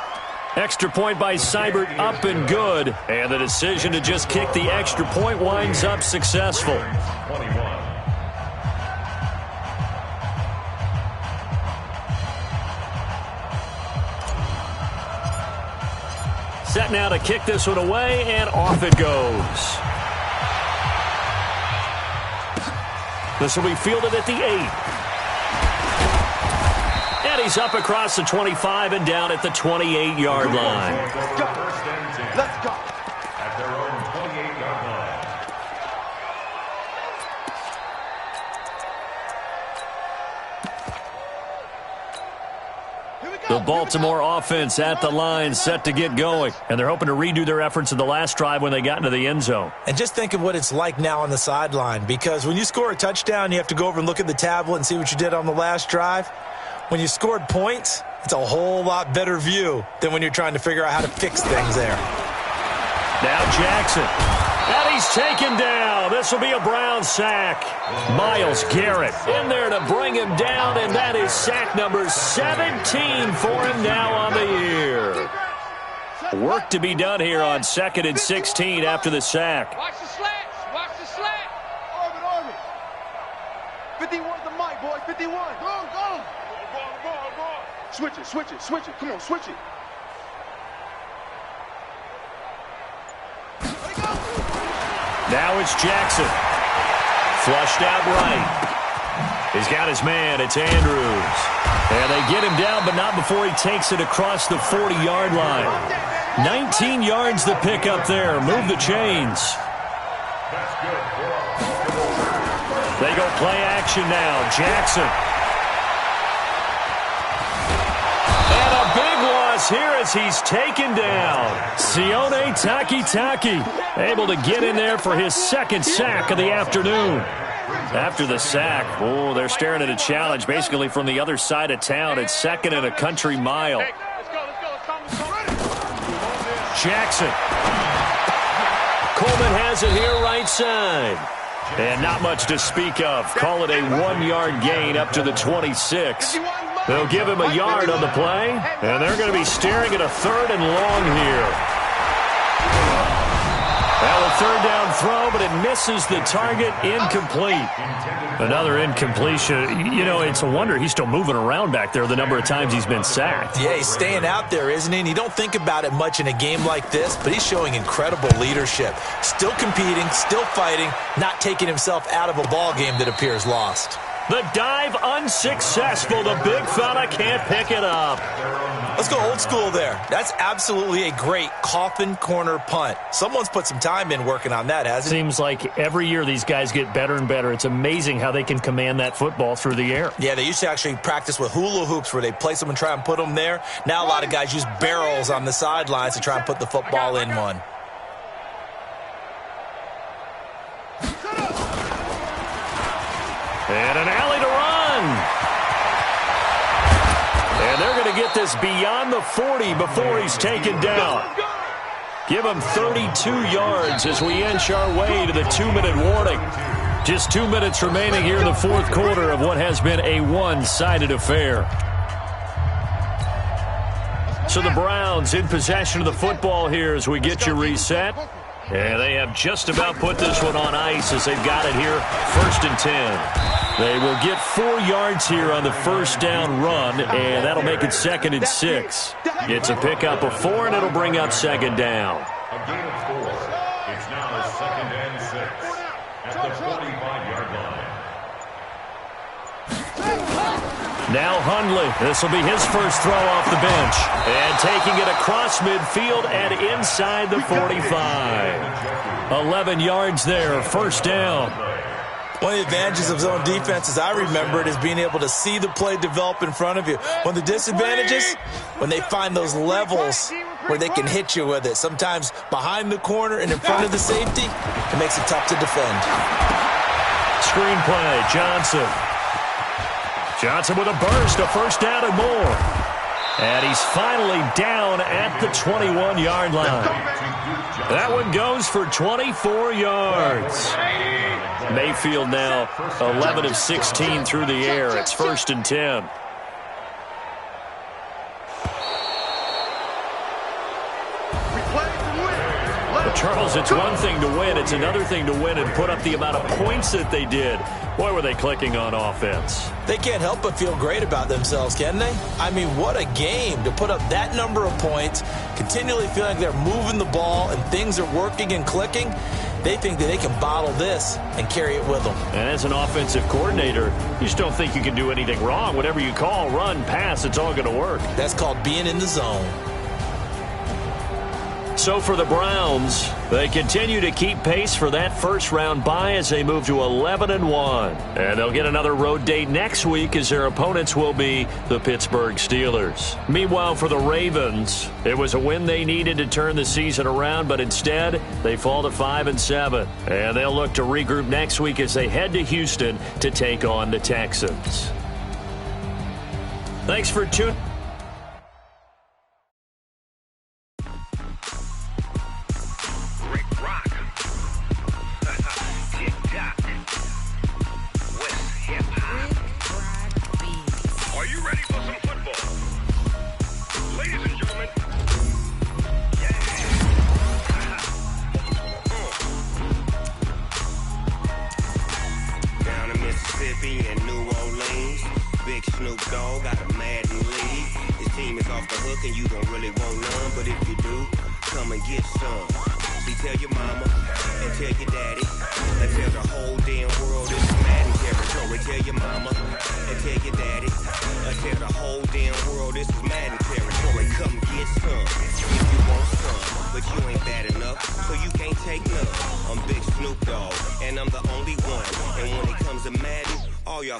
Extra point by Seibert, up and good. And the decision to just kick the extra point winds up successful. 21. Set now to kick this one away, and off it goes. This will be fielded at the 8. And he's up across the 25 and down at the 28-yard line. Let's go. At their own 28-yard line. The Baltimore offense at the line, set to get going. And they're hoping to redo their efforts in the last drive when they got into the end zone. And just think of what it's like now on the sideline, because when you score a touchdown, you have to go over and look at the tablet and see what you did on the last drive. When you scored points, it's a whole lot better view than when you're trying to figure out how to fix things there. Now Jackson. And he's taken down. This will be a Brown sack. Myles Garrett in there to bring him down, and that is sack number 17 for him now on the year. Work to be done here on 2nd and 16 after the sack. Watch the slats. Watch the slat. Orbit. 51's the mic, boys. 51. Go. Switch it. Come on, switch it. Now it's Jackson. Flushed out right. He's got his man. It's Andrews. And they get him down, but not before he takes it across the 40-yard line. 19 yards to pick up there. Move the chains. They go play action now. Jackson. And a big loss here as he's taken down. Sione Takitaki able to get in there for his second sack of the afternoon. After the sack, they're staring at a challenge basically from the other side of town. It's 2nd and a country mile. Let's go. Jackson. Coleman has it here right side. And not much to speak of. Call it a 1-yard gain up to the 26. They'll give him a yard on the play, and they're going to be staring at a 3rd and long here. Well, a 3rd down throw, but it misses the target. Incomplete. Another incompletion. You know, it's a wonder he's still moving around back there the number of times he's been sacked. Yeah, he's staying out there, isn't he? And you don't think about it much in a game like this, but he's showing incredible leadership. Still competing, still fighting, not taking himself out of a ball game that appears lost. The dive unsuccessful. The big fella can't pick it up. Let's go old school there. That's absolutely a great coffin corner punt. Someone's put some time in working on that, hasn't it? Seems like every year these guys get better and better. It's amazing how they can command that football through the air. Yeah, they used to actually practice with hula hoops where they place them and try and put them there. Now a lot of guys use barrels on the sidelines to try and put the football in one. And an alley to run. And they're going to get this beyond the 40 before he's taken down. Give him 32 yards as we inch our way to the 2-minute warning. Just 2 minutes remaining here in the 4th quarter of what has been a one-sided affair. So the Browns in possession of the football here as we get you reset. And they have just about put this one on ice as they've got it here, 1st and 10. They will get 4 yards here on the 1st down run, and that'll make it 2nd and 6. It's a pickup of 4, and it'll bring up 2nd down. A gain of 4. It's now 2nd and 6 at the 45-yard line. Now Hundley. This will be his first throw off the bench. And taking it across midfield and inside the 45. 11 yards there, 1st down. One of the advantages of zone defense, as I remember it, is being able to see the play develop in front of you. One of the disadvantages, when they find those levels where they can hit you with it. Sometimes behind the corner and in front of the safety, it makes it tough to defend. Screen play, Johnson. Johnson with a burst, a 1st down and more. And he's finally down at the 21-yard line. That one goes for 24 yards. Mayfield now 11 of 16 through the air. It's 1st and 10. Charles, it's one thing to win. It's another thing to win and put up the amount of points that they did. Boy, were they clicking on offense. They can't help but feel great about themselves, can they? I mean, what a game to put up that number of points, continually feeling like they're moving the ball and things are working and clicking. They think that they can bottle this and carry it with them. And as an offensive coordinator, you just don't think you can do anything wrong. Whatever you call, run, pass, it's all going to work. That's called being in the zone. So for the Browns, they continue to keep pace for that first-round bye as they move to 11-1. And they'll get another road date next week as their opponents will be the Pittsburgh Steelers. Meanwhile, for the Ravens, it was a win they needed to turn the season around, but instead, they fall to 5-7. And they'll look to regroup next week as they head to Houston to take on the Texans. Thanks for tuning.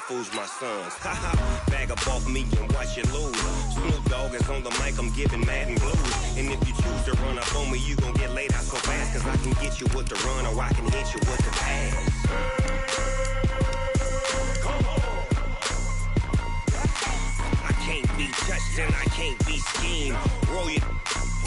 Fools my sons. Bag up off me and watch you lose. Snoop Dogg is on the mic, I'm giving Madden blues. And if you choose to run up on me, you gon' get laid out so fast. Cause I can get you with the run or I can hit you with the pass. Come on. I can't be touched and I can't be schemed. Roll you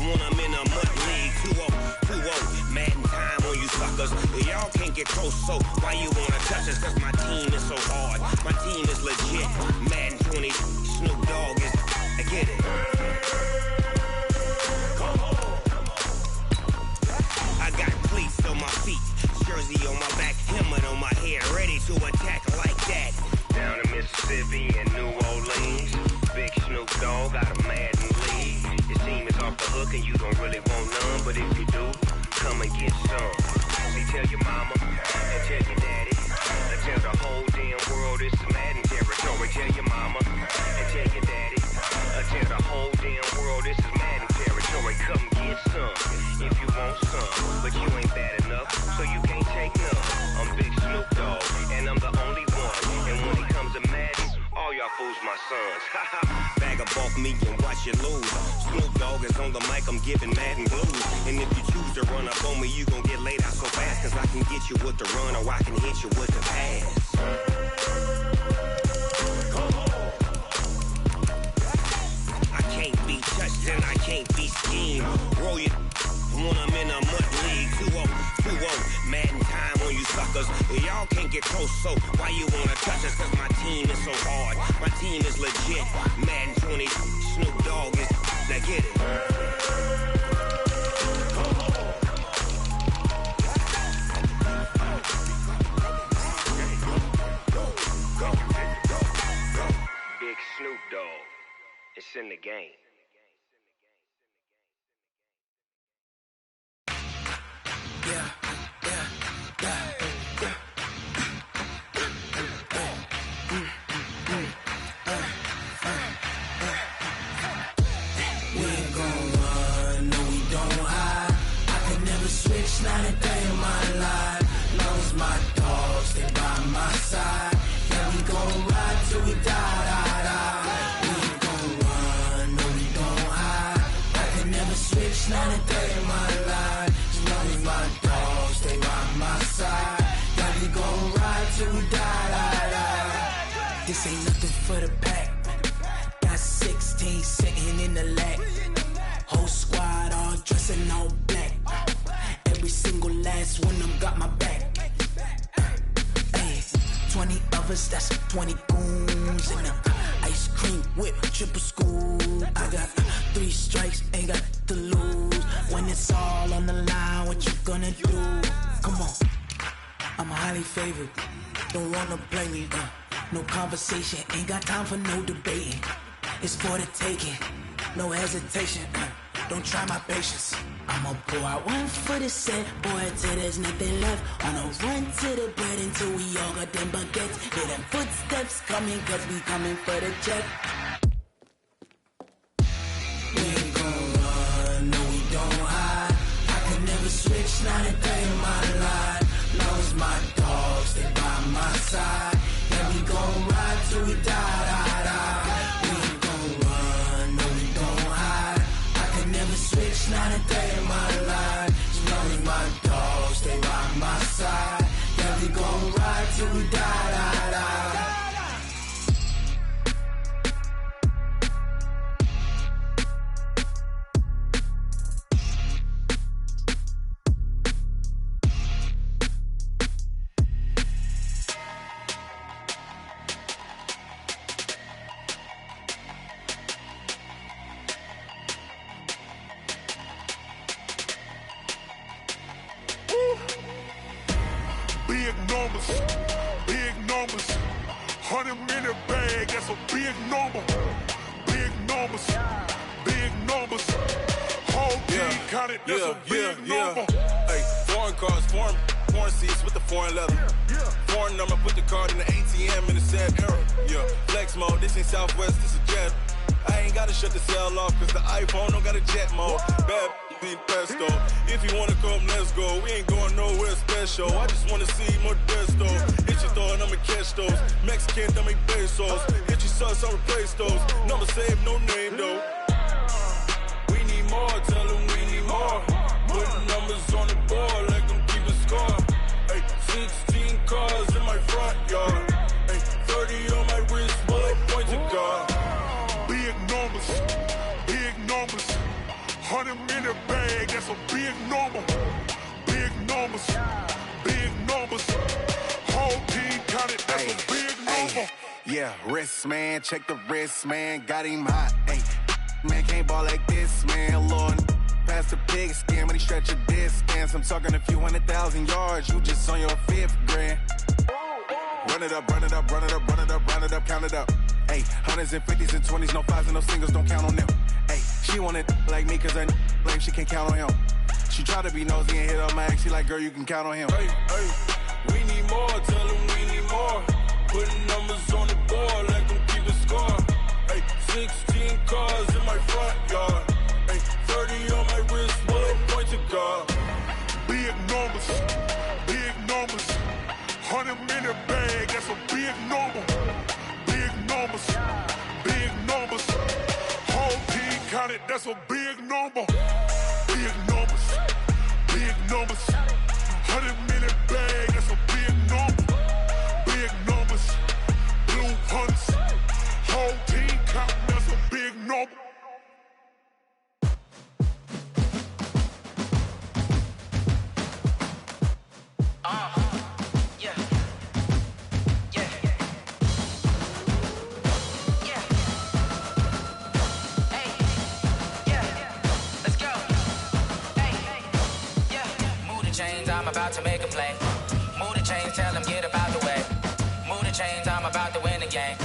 when I'm in a mud league. 2-0, Madden time on you suckers. Y'all can't get close, so why you wanna touch us? Cause my team is so hard. My team is legit. Madden 20, Snoop Dogg is. I get it. Come on. I got cleats on my feet, jersey on my back, helmet on my head, ready to attack like that. Down in Mississippi and New Orleans, big Snoop Dogg got a Madden league. Your team is off the hook and you don't really want none, but if you do, come and get some. See, tell your mama and tell your daddy. Tell the whole damn world it's Madden territory. Tell your mama and tell your daddy. Tell the whole damn world this is Madden territory. Come get some if you want some, but you ain't bad enough, so you can't take none. I'm Big Snoop Dogg, and I'm the only one. And when it comes to Madden, all y'all fools my sons. Bag up off me and watch you lose. Snoop Dogg is on the mic, I'm giving Madden blues. And if you choose to run up on me, you gon' get laid out so fast. Cause I can get you with the run or I can hit you with the pass. Come on. I can't be touched and I can't be schemed. Roll you when I'm in a mud league. 2-0, Madden time on you suckers. Y'all can't get close, so why you wanna touch us? Cause my team is so hard. My team is legit. Madden 20, Snoop Dogg is. Now get it. Big Snoop Dogg. It's in the game. Not a day in my life. Lost my dogs, they by my side. Yeah, we gon' ride till we die. We ain't gon' run, no, we don't hide. I can never switch, not a day in my life. As long as my dogs, stay by my side. Yeah, we gon' ride till we die. This ain't nothing for the pack. Got 16 sitting in the lap. Whole squad all dressing all black. Every single last one of them got my back. Ay, 20 of lovers, that's 20 goons. And ice cream whip, triple scoop. I got 3 strikes, ain't got to lose. When it's all on the line, what you gonna do? Come on, I'm highly favored. Don't wanna play me, no conversation, ain't got time for no debating. It's for the taking, no hesitation, don't try my patience. I'ma pour out one for the set, boy, till there's nothing left. On a run to the bread until we all got them baguettes. Hear them footsteps coming, cause we coming for the check. We ain't gon' run, no we don't hide. I can never switch, not a day in my life. Long as my dogs, they by my side. Yeah, we gon' ride till we die. We ain't gon' run, no we don't hide. I can never switch, not a day in my life. As long as my dogs, stay by my side. Yeah, we gon' ride till we die. Big numbers, 100-minute bag, that's a big number. Big numbers, whole team counted, that's a big number. Hey, foreign cars, foreign seats with the foreign leather. Foreign number, put the card in the ATM in the sad era. Yeah, flex mode, this ain't Southwest, this a jet. I ain't gotta shut the cell off, cause the iPhone don't got a jet mode. Bad need pesto. If you wanna come, let's go. We ain't going nowhere special. I just wanna see more desto. Hit your thought, I'ma catch those. Mexican, I make pesos. Hit your sauce, I'll replace those. Number save, no name though. We need more, tell them we need more. Putting numbers on the board, like them keep a score. Hey, 16 cars in my front yard. Hey, 30 on my wrist, bullet points of God. Big numbers, 100-minute bag, that's a big number. Big numbers, whole team counted, that's a big number. Yeah, wrist man, check the wrist man, got him hot. Hey, man can't ball like this, man. Lord, past the pig skin when he stretch a distance. I'm talking a few 100,000 yards, you just on your 5th grand. Run it up, count it up. Hey, hundreds and 50s and 20s, no 5s and no singles, don't count on them. Hey, she want it like me cause her blame, she can't count on him. She try to be nosy and hit up my ex, she like, girl, you can count on him. Hey, we need more, tell them we need more. Putting numbers on the board, like them keep a score. Hey, 16 cars in my front yard. Hey, 30 on my wrist, bullet points of God. Big numbers, 100-minute bag, that's a big number. Big numbers, whole team counted, that's a big number. Big numbers, 100-minute bag, that's a big number. Big numbers, blue hunts, whole team counting, that's a big number. I'm about to make a play. Move the chains, tell them get up out the way. Move the chains, I'm about to win the game.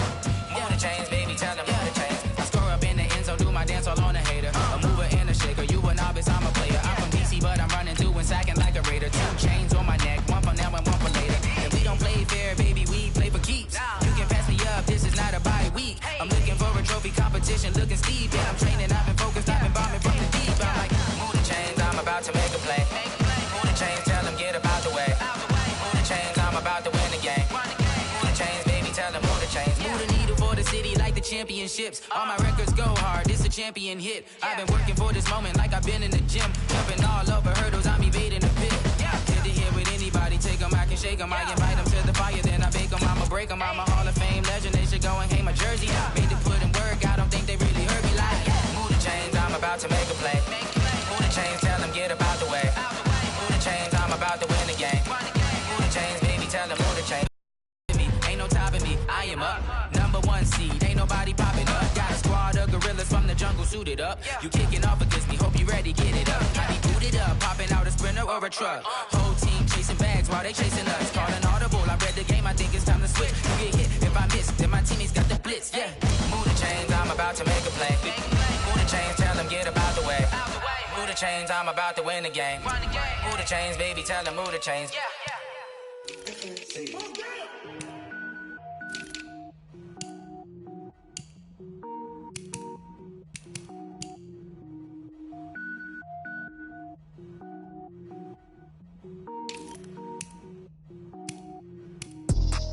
Move the chains, baby, tell them move the chains. I score up in the end zone, do my dance all on a hater. A mover and a shaker, you a novice, I'm a player. I'm from DC, but I'm running through and sacking like a raider. 2 chains on my neck, one for now and one for later. And we don't play fair, baby, we play for keeps. You can pass me up, this is not a bye week. I'm looking for a trophy competition, looking steep. And I'm training, I've been focused, I've been bombing from the deep. I'm like, move the chains, I'm about to make a play. Move the chains, tell them get up out the way. Move the chains, I'm about to win the game. Move the chains, baby, tell them move the chains. Move the needle for the city like the championships. All my records go hard, this a champion hit. I've been working for this moment like I've been in the gym. Jumping all over hurdles, I'm evading the pit. Did it here with anybody, take them, I can shake them. I invite them to the fire, then I bake them. I'ma break them, I'm a Hall of Fame legend. They should go and hang my jersey. Made to put in work, I don't think they really heard me like. Move the chains, I'm about to make a play. Move the chains, tell them get up out the way. Move the chains, I'm about to win the game. Move the chains, baby, tell them move the chains. Ain't no topping him up. Number 1 seed, ain't nobody popping up. Got a squad of gorillas from the jungle suited up. You kicking off against me, hope you ready, get it up. I be booted up, popping out a sprinter or a truck. Whole team chasing bags while they chasing us. Calling audible, I read the game, I think it's time to switch. You get hit, if I miss, then my teammates got the blitz, yeah. Move the chains, I'm about to make a play. Move the chains, tell them get about the way. Move the chains, I'm about to win the game. Move the chains, baby, tell them move the chains.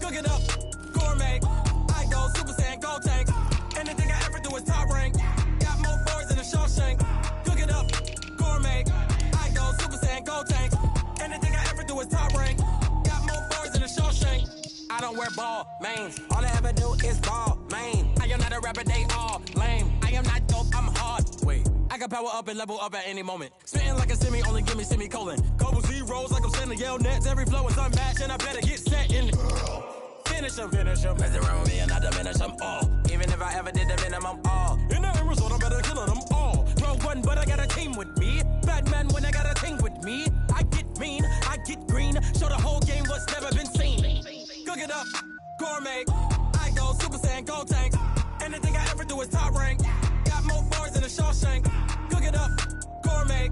Cook it up, gourmet. I go Super Saiyan, gold tank. Anything I ever do is top rank. Got more boards than a Shawshank. Cook it up, gourmet. I go Super Saiyan, gold tank. Anything I ever do is top rank. Got more boards than a Shawshank. I don't wear ball mains. All I ever do is ball main. I am not a rapper, they all lame. I am not dope, I'm hard. Wait, I can power up and level up at any moment. Spitting like a semi, only give me semicolon. Couple zeros like I'm sending yell nets. Every flow is unmatched and I better get set in. Finish them. Mess around with me and I diminish them all. Even if I ever did the minimum all. In the end result, I'm better killing them all. Throw one, but I got a team with me. Batman when I got a team with me. I get mean, I get green. Show the whole game what's never been seen. Cook it up, gourmet. I go Super Saiyan, gold tank. Anything I ever do is top rank. Got more bars than a Shawshank. Cook it up, gourmet.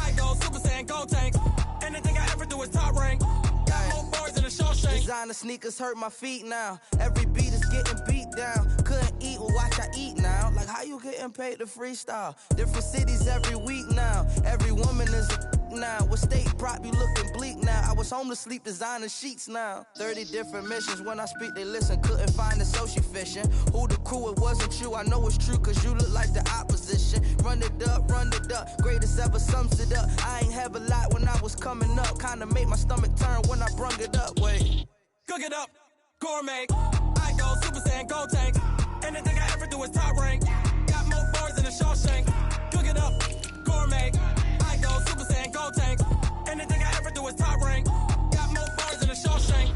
I go Super Saiyan, gold tank. Anything I ever do is top rank. Got more bars than a Shawshank. Designer sneakers hurt my feet now. Every beat is getting beat down. Couldn't eat, well watch I eat now. Like how you getting paid to freestyle? Different cities every week now. Every woman is a now. What state prop you looking bleak now? I was home to sleep designer sheets now. 30 different missions. When I speak they listen. Couldn't find it so she fishing. Who the crew? It wasn't you. I know it's true cause you look like the opposition. Run it up. Greatest ever sums it up. I ain't have a lot when I was coming up. Kinda made my stomach turn when I brung it up. Wait. Cook it up, gourmet. I go Super Saiyan, gold tank. Anything I ever do is top rank. Got more bars than a Shawshank. Cook it up, gourmet. I go Super Saiyan, gold tank. Anything I ever do is top rank. Got more bars than a Shawshank.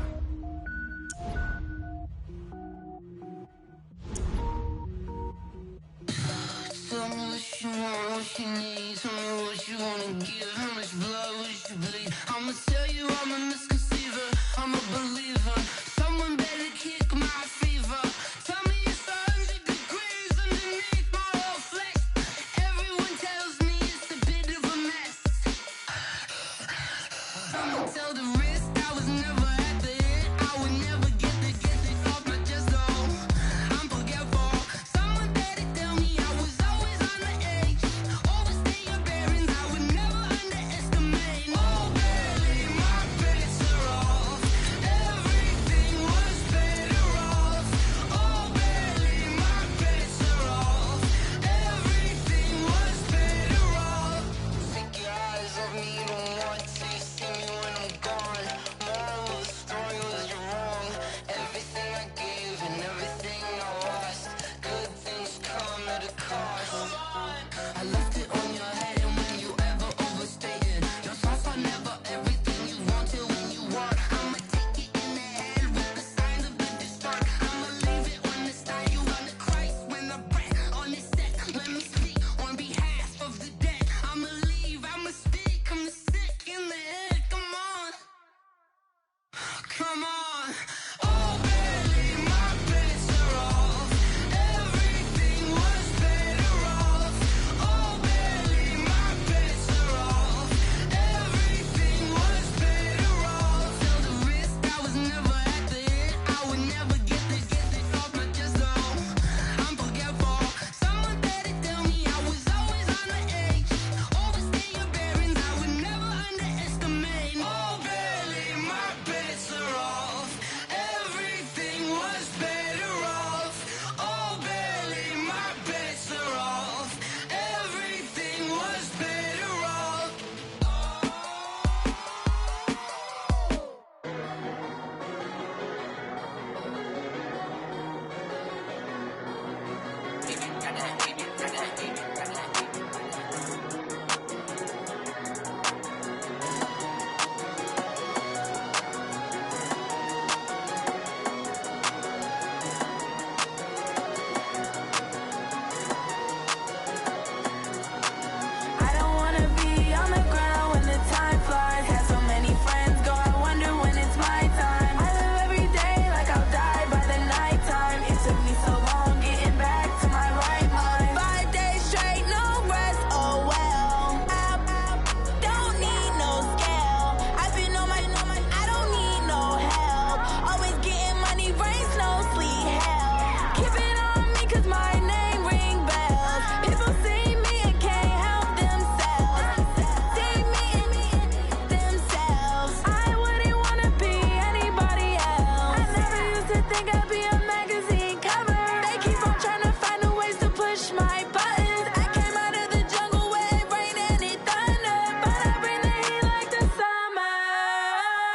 Tell me what you want, what you need. Tell me what you wanna give. How much blood would you bleed? I'ma tell you I'm a misconceiver. I'm a believer. Someone better kick my fever. Tell me it's 100 degrees underneath my whole flex. Everyone tells me it's a bit of a mess. I'ma tell the risk I was never at the end. I would never get this off my chest. Oh, I'm forgetful. Someone better tell me I was always on the edge. Overstay your bearings. I would never underestimate. Oh baby, my bets are off. think I'd be a magazine cover. They keep on trying to find new ways to push my buttons. I came out of the jungle where it rained and it thundered, but I bring the heat like the summer.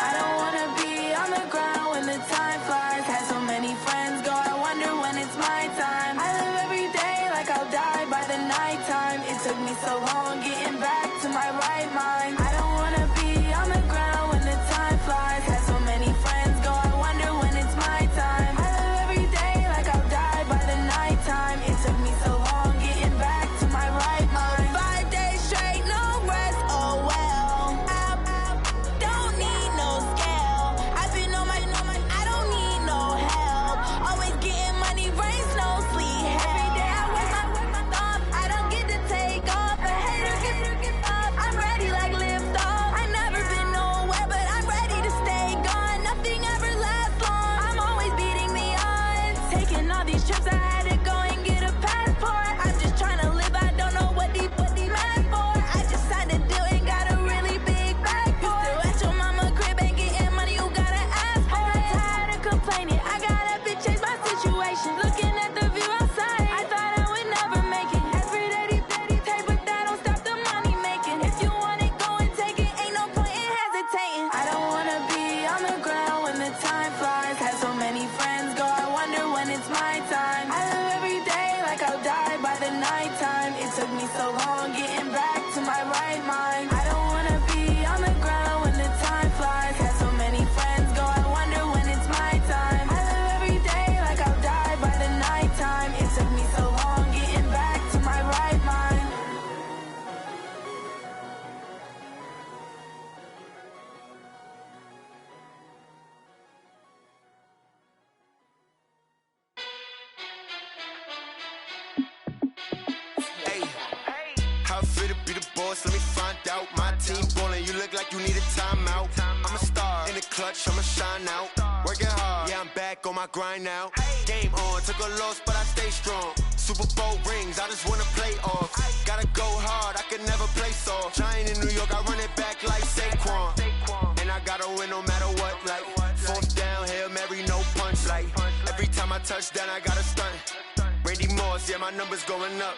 I don't wanna be on the ground when the time flies. Had so many friends go, I wonder when it's my time. I live every day like I'll die by the nighttime. It took me so long getting back to my right mind. I don't wanna be on the ground when the time flies. Had so many friends go, I wonder when it's my time. I live every day like I'll die by the nighttime. It took me so long getting back to my right mind. 5 days straight, no rest, oh well. I don't need no scale. I've been on my, I don't need no help. Always getting money, rains, no sleep. Every day I work my thumb. I don't get to take off. A hater get up. I'm ready like lift off. I never been nowhere, but I'm ready to stay gone. Nothing ever lasts long. I'm always beating the odds. Taking all these trips, I had to go and get a passport. I'm just trying to live. I don't know what they mad for. I just signed a deal and got a really big bag for it. Still at your mama crib and getting money, you gotta ask for it. I'm tired of complaining. I got up and changed my situation. Looking at the view outside, I thought I would never make it. Every day they pay, but that don't stop the money making. If you want it, go and take it. Ain't no point in hesitating. I don't wanna be on the ground when the time flies. Had so many friends go, I wonder when it's my time. I live every day like I'll die by the nighttime. It took me so long getting back to my right mind. I don't wanna be on the ground when the time flies. Had so many friends go, I wonder when it's my time. I live every day like I'll die by the nighttime. It took me so long getting back to my right mind. Hey, how it feel to be the boss? Let me find out. My team ballin', you look like you need a timeout. I'm a star in the clutch, I'ma shine out. Working hard, yeah, I'm back on my grind now. Game on, took a loss, but I stay strong. Super Bowl rings, I just wanna play off. Gotta go hard, I can never play soft. Giant in New York, I run it back like Saquon. And I gotta win no matter what, like fourth down, Hail Mary, no punch. Like every time I touch down, I gotta stunt. Randy Moss, yeah, my numbers going up.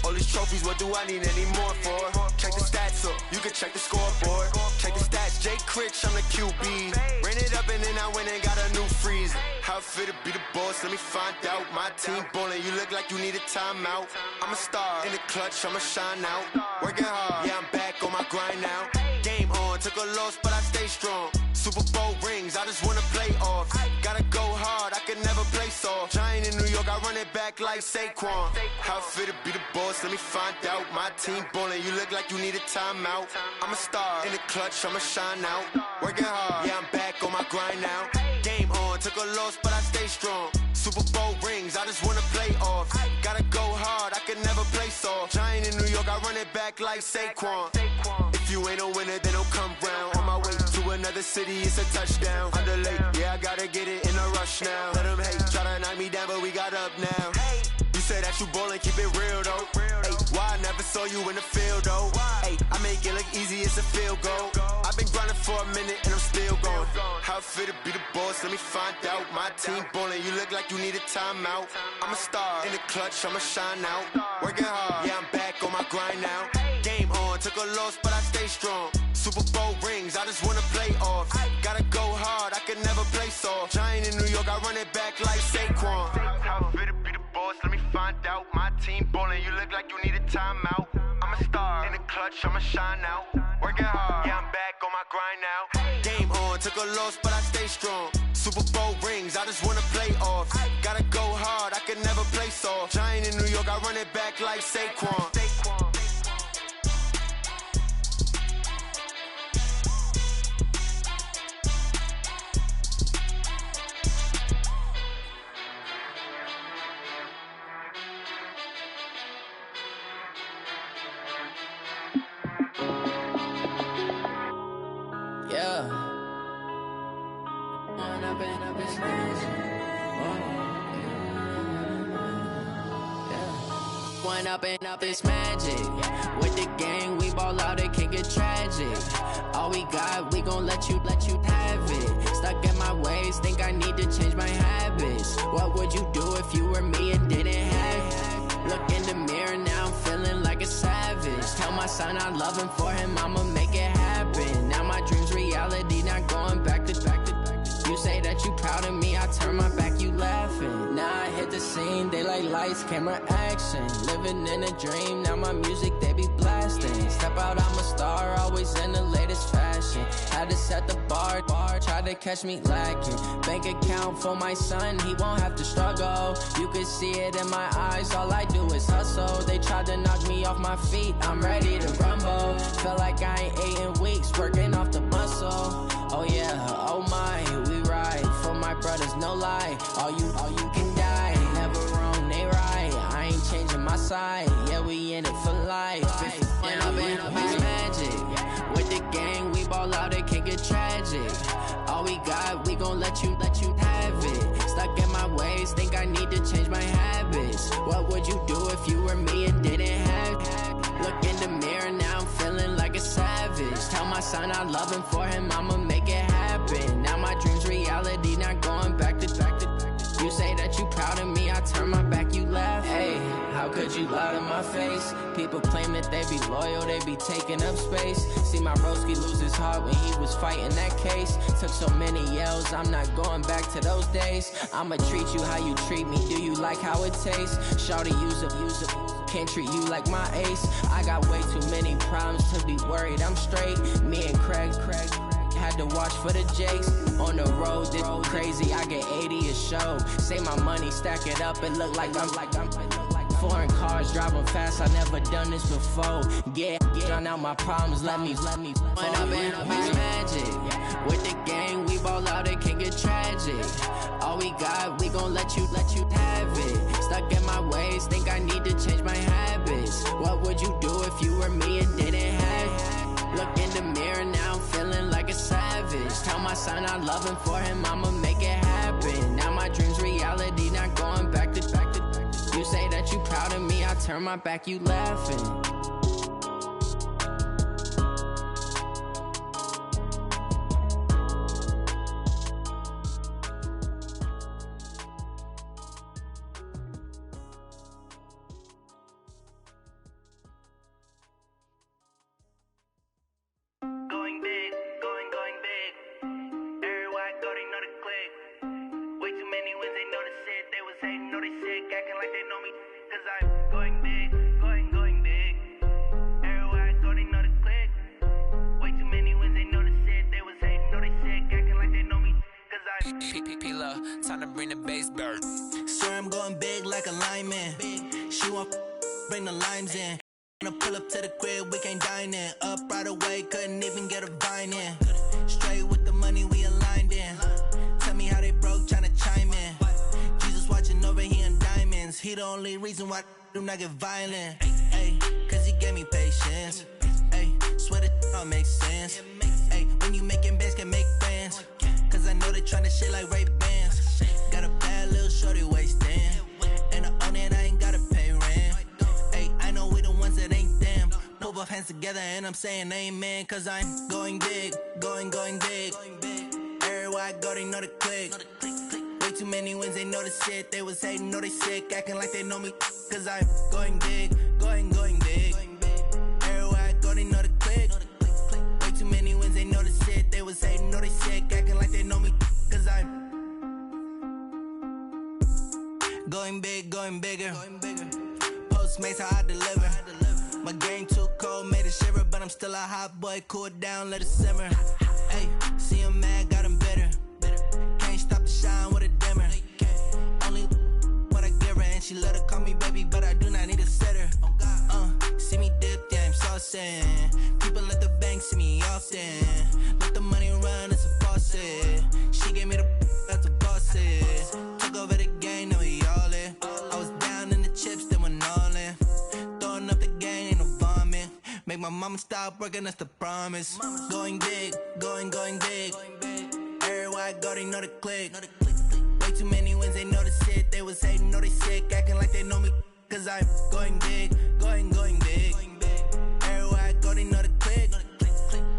All these trophies, what do I need any more for? Check the stats up, you can check the scoreboard. Check the stats, Jake Critch, I'm the QB. Ran it up and then I went and got a new freeze. How it feel to be the boss, let me find out. My team ballin', you look like you need a timeout. I'm a star in the clutch, I'ma shine out. Working hard, yeah, I'm back on my grind now. Game on, took a loss, but I stay strong. Super Bowl rings, I just wanna play off. Gotta go hard, I can never play soft. Giant in New York, I run it back like Saquon. How it feel to be the boss, let me find out. My team ballin', you look like you need a timeout. I'm a star in the clutch, I'ma shine out. Working hard, yeah, I'm back on my grind now. Game on, took a loss, but I stay strong. Super Bowl rings, I just wanna play off. Gotta go hard, I can never play soft. Giant in New York, I run it back like Saquon. If you ain't a winner, then don't come round. On my way to another city, it's a touchdown. Underlay, yeah, I gotta get it in a rush now. Let them hate, try to knock me down, but we got up now. You say that you ballin', keep it real though. Hey, why I never saw you in the field though? Hey, I make it look easy, it's a field goal. I've been grinding for a minute and I'm still going. How it feel to be the boss, let me find out. My team ballin', you look like you need a timeout. I'm a star in the clutch, I'ma shine out. Working hard, yeah, I'm back on my grind now. Game on, took a loss, but I stay strong. Super Bowl rings, I just wanna play off. Gotta go hard, I can never play soft. Giant in New York, I run it back like Saquon. How it feel to be the boss, let me find out. My team ballin', you look like you need a timeout. I'm a star in the clutch, I'ma shine out. Working hard, yeah, I'm back on my grind now. Game on, took a loss, but I stay strong. Super Bowl rings, I just wanna play off. Gotta go hard, I can never play soft. Giant in New York, I run it back like Saquon. One up and up is magic. With the gang, we ball out, it can get tragic. All we got, we gon' let you have it. Stuck in my ways, think I need to change my habits. habits. What would you do if you were me and didn't have it? Look in the mirror, now I'm feeling like a savage. Tell my son I love him, for him I'ma make it happen. Now my dream's reality, not going back to. You say that you proud of me, I turn my back, you laughing. Now I hit the scene, they like lights, camera, action. Living in a dream, now my music, they be blasting. Step out, I'm a star, always in the latest fashion. Had to set the bar, tried to catch me lacking. Bank account for my son, he won't have to struggle. You can see it in my eyes, all I do is hustle. They tried to knock me off my feet, I'm ready to rumble. Feel like I ain't ate in weeks, working off the muscle. Oh yeah, oh my, we ride for my brothers, no lie. All you can die, never wrong, they right. I ain't changing my side, yeah, we in it for life. And I've been magic. With the gang, we ball out, it can get tragic. All we got, we gon' let you have it. Stuck in my ways, think I need to change my habits. What would you do if you were me and didn't have it? Look in the mirror, now I'm feeling like a savage. Tell my son I love him, for him I'ma make it happen. Now my dream's reality, not going back to. You say that you proud of me, I turn my back, you laugh. Hey, how could you lie to my face? People claim that they be loyal, they be taking up space. See my broski lose his heart when he was fighting that case. Took so many yells, I'm not going back to those days. I'ma treat you how you treat me, do you like how it tastes? Shawty, use it, can't treat you like my ace. I got way too many problems to be worried, I'm straight. Me and Craig had to watch for the Jakes. On the road, this crazy, I get 80 a show. Say my money, stack it up, it look like I'm foreign cars, driving fast, I never done this before. Get on out my problems, let me When I've been magic. With the gang, we ball out, it can get tragic. All we got, we gon' let you have it. Stuck in my ways, think I need to change my habits. What would you do if you were me and didn't have it? Look in the mirror, now I'm feeling like a savage. Tell my son I love him, for him I'ma make it happen. Now my dream's reality, not going back to. You say that you proud of me, I turn my back, you laughing. Time to bring the bass back. Swear I'm going big like a lineman. She want bring the limes in. Gonna pull up to the crib, we can't dine in. Up right away, couldn't even get a vine in. Straight with the money we aligned in. Tell me how they broke, tryna chime in. Jesus watching over, he in diamonds. He the only reason why I do not get violent. Ay, cause he gave me patience. Ay, swear that all makes sense. Ay, when you making bands, can make friends. Cause I know they tryna shit like Ray-Bans. Got a bad little shorty wasting. And I own it, I ain't gotta pay rent. Ay, I know we the ones that ain't them. Pull both hands together and I'm saying amen. Cause I'm going big, going big. Everywhere I go, they know the click. Way too many wins, they know the shit. They was hating, know they sick, acting like they know me. Cause I'm going big, going big. Everywhere I go, they know the click. Way too many wins, they know the shit. They was hating, know they sick, acting like they know me. Cause I'm going big, going bigger. Postmates, how I deliver. My game too cold, made it shiver. But I'm still a hot boy, cool down, let it simmer. Hey, see him mad, got him bitter. Can't stop the shine with a dimmer. Only what I give her, and she let her call me baby, but I do not need a sitter. See me dip, yeah, I'm saucing. People at the bank see me often. Let the money run, it's a faucet. She gave me the that's a boss is. Took over the game, now we all in. I was down in the chips, then went all in. Throwing up the game, ain't no vomit. Make my mama stop working, that's the promise. Going big, going big. Everywhere I go, they know the click. Way too many wins, they know the shit. They was hating, know they sick, acting like they know me. Cause I'm going big, going big. Everywhere I go, they know the click.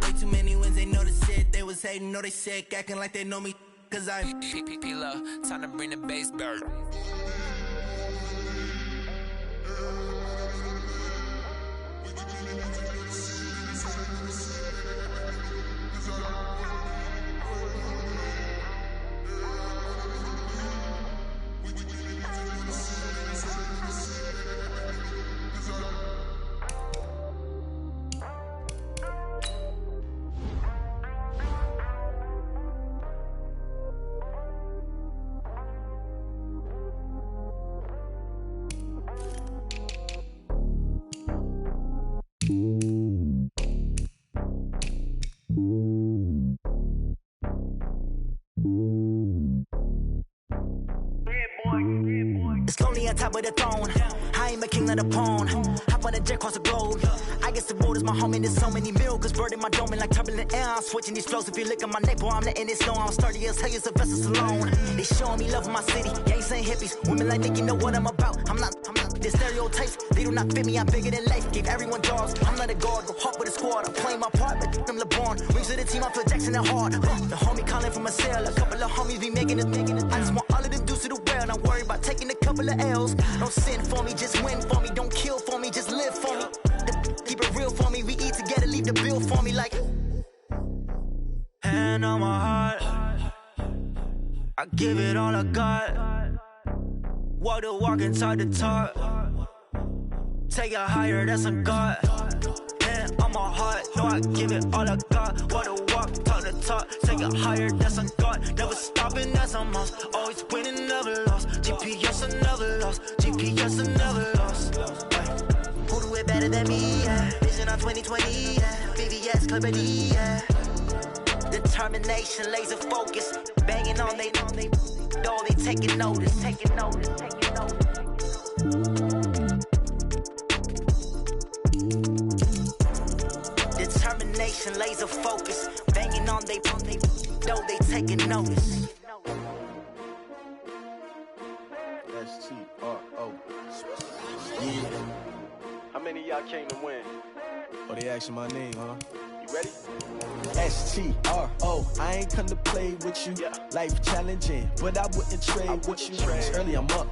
Way too many wins, they know the shit. They was hating, know they sick, acting like they know me. cause I'm P-P-P-Lo, time to bring the bass back. It's lonely on top of the throne. I ain't a king of the pawn. Hop on a jet across the globe. I guess the road is my home and there's so many miracles burning my dome like turbulent air. I'm switching these flows. If you look at my neck, boy, I'm letting it slow. I'm sturdy as hell, as a vessel alone. They showing me love in my city. Gangs and hippies. Women like Nick, you know what I'm about. I'm not. The stereotypes, they do not fit me. I'm bigger than life. Gave everyone jobs. I'm not a guard. Go hard with a squad. I'm playing my part, but I'm LeBron. Rings to the team, I feel Jackson and hard. The homie calling from a cell. A couple of homies be making it. I just want all of them dudes to the well. Don't worry about taking a couple of L's. Don't sin for me, just win for me. Don't kill for me, just live for me. Keep it real for me. We eat together, leave the bill for me like. Hand on my heart, I give it all I got. Walk the walk and talk the talk. Take it higher, that's a God. Hand on my heart, no, I give it all I got. Walk the walk, talk the talk. Take it higher, that's a God. Never stopping, that's a must. Always winning, never lost. GPS, I never lost. GPS, I never lost. Who do it better than me? Yeah. Vision on 2020, yeah. VVS, Clarity, yeah. Determination, laser focus. Banging on they door, they taking notice. Determination, laser focus. Banging on they door, they taking notice. S-T-R-O. Yeah. How many of y'all came to win? Oh, they asking my name, huh? You ready? S-T-R-O. I ain't come to play with you. Life challenging, but I wouldn't trade with you. It's early, I'm up.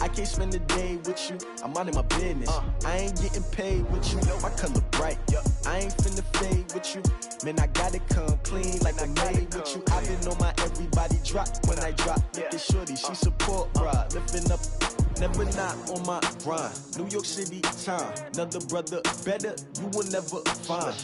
I can't spend the day with you. I'm out of my business. I ain't getting paid with you. My color bright. I ain't finna fade with you. Man, I gotta come clean like I made with you. I've been on my everybody drop when I drop. Look at shorty, she support ride. Lifting up, never not on my grind. New York City time. Another brother better, you will never find.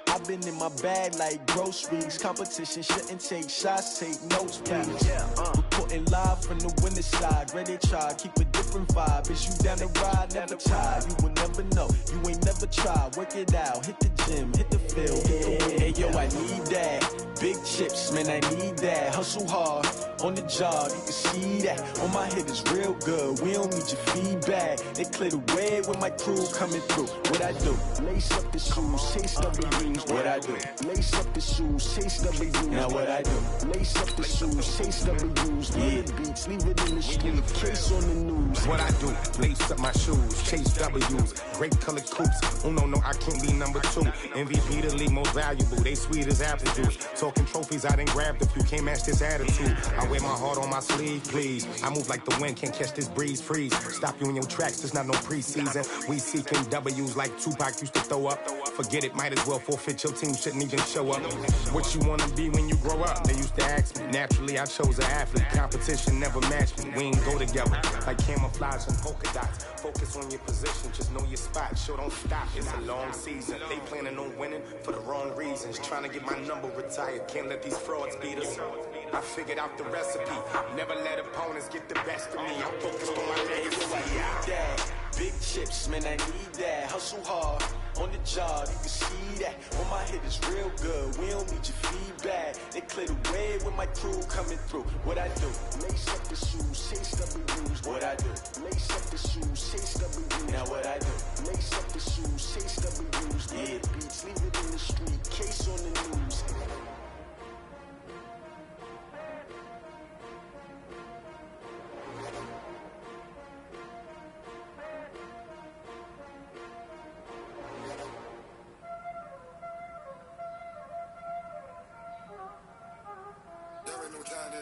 I've been in my bag like groceries. Competition shouldn't take shots, take notes, please. Reporting live from the winning side. Ready to try, keep a different vibe. Is you down the ride, never tired. You will never know, you ain't never tried. Work it out, hit the gym, hit the field, hit the win. Hey yo, I need that. Big chips, man, I need that. Hustle hard, on the job, you can see that. On my head is real good, we don't need your feedback. They clear the way with my crew coming through. What I do? Lace up the shoes, chase W's. What I do? Lace up the shoes, chase W's. Now what I do? Lace up the shoes, chase W's. Yeah, beats, leave it in the street, case on the news. What I do? Lace up my shoes, chase W's. Great colored coops. Oh no, I can't be number 2. MVP the league most valuable. They sweet as apple juice. Talking trophies, I done grabbed a few. Can't match this attitude. I wear my heart on my sleeve, please. I move like the wind, can't catch this breeze. Freeze. Stop you in your tracks. There's not no preseason. We seeking W's like Tupac used to throw up. Forget it, might as well forfeit. Your team shouldn't even show up. What you wanna be when you grow up? They used to ask me. Naturally, I chose an athlete. Competition never matched me. We ain't go together like camouflage and polka dots. Focus on your position, just know your spot. Sure, don't stop. It's a long season. They planning on winning for the wrong reasons. Trying to get my number retired. Can't let these frauds beat us. I figured out the recipe. Never let opponents get the best of me. I'm focused on my legacy. Big chips, man, I need that. Hustle hard, on the job, you can see that. On my head is real good, we don't need your feedback. They clear the way with my crew coming through. What I do? Lace up the shoes, chase W's. What I do? Lace up the shoes, chase W's. Now what I do? Lace up the shoes, chase W's. Yeah, beats, leave it in the street, case on the news. There ain't no time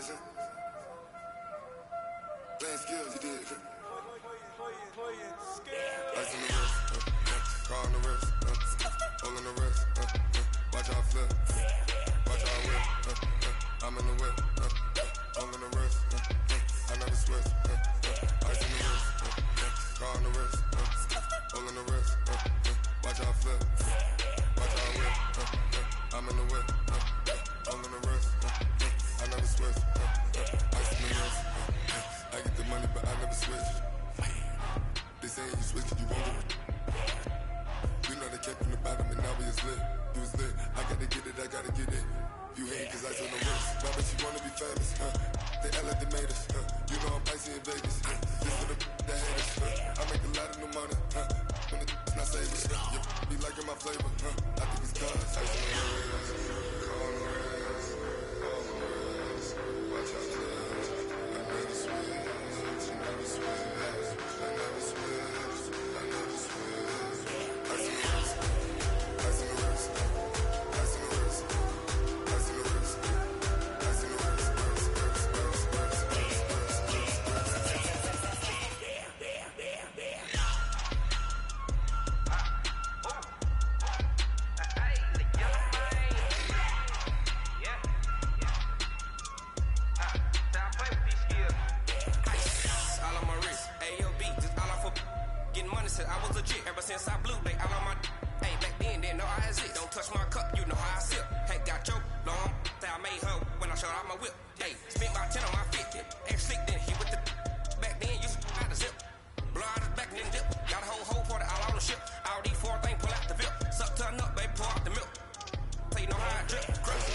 switch. Ice on the wrist, car on the wrist, hole in the wrist, watch how I flip, watch how I whip, I'm in the whip, hole in the wrist, I never switch, ice on the wrist, car on the wrist, hole in the wrist, watch how I flip, watch how I whip, I'm in the whip, hole in the wrist, I never switch, ice on the wrist, I get the money but I never switch. They say you switch it, you won't get it. You know they kept in the bottom and now we is lit. You was lit, I gotta get it, I gotta get it. You hate cause I on the wrist. Why but you wanna be famous, They act like they made us, You know I'm icy in Vegas, This for the that hate us, I make a lot of new money, When the not saving, You be liking my flavor, I think it's cause ice on the wrist, on the wrist, on the wrist. Watch out, cuz I never switch, I never switch. Since I blew back out on my hey, back then didn't know I exist. Don't touch my cup, you know how I sip. Hey, got your long I made her when I showed out my whip. Hey, spent about 10 on my 50. Ex slick then he with the back then used to out the zip. Blow out his back and then dip. Got a whole for the all on the ship. All these 4 things pull out the VIP. Suck to a nut, baby, pour out the milk. So you know how I drip. Crush.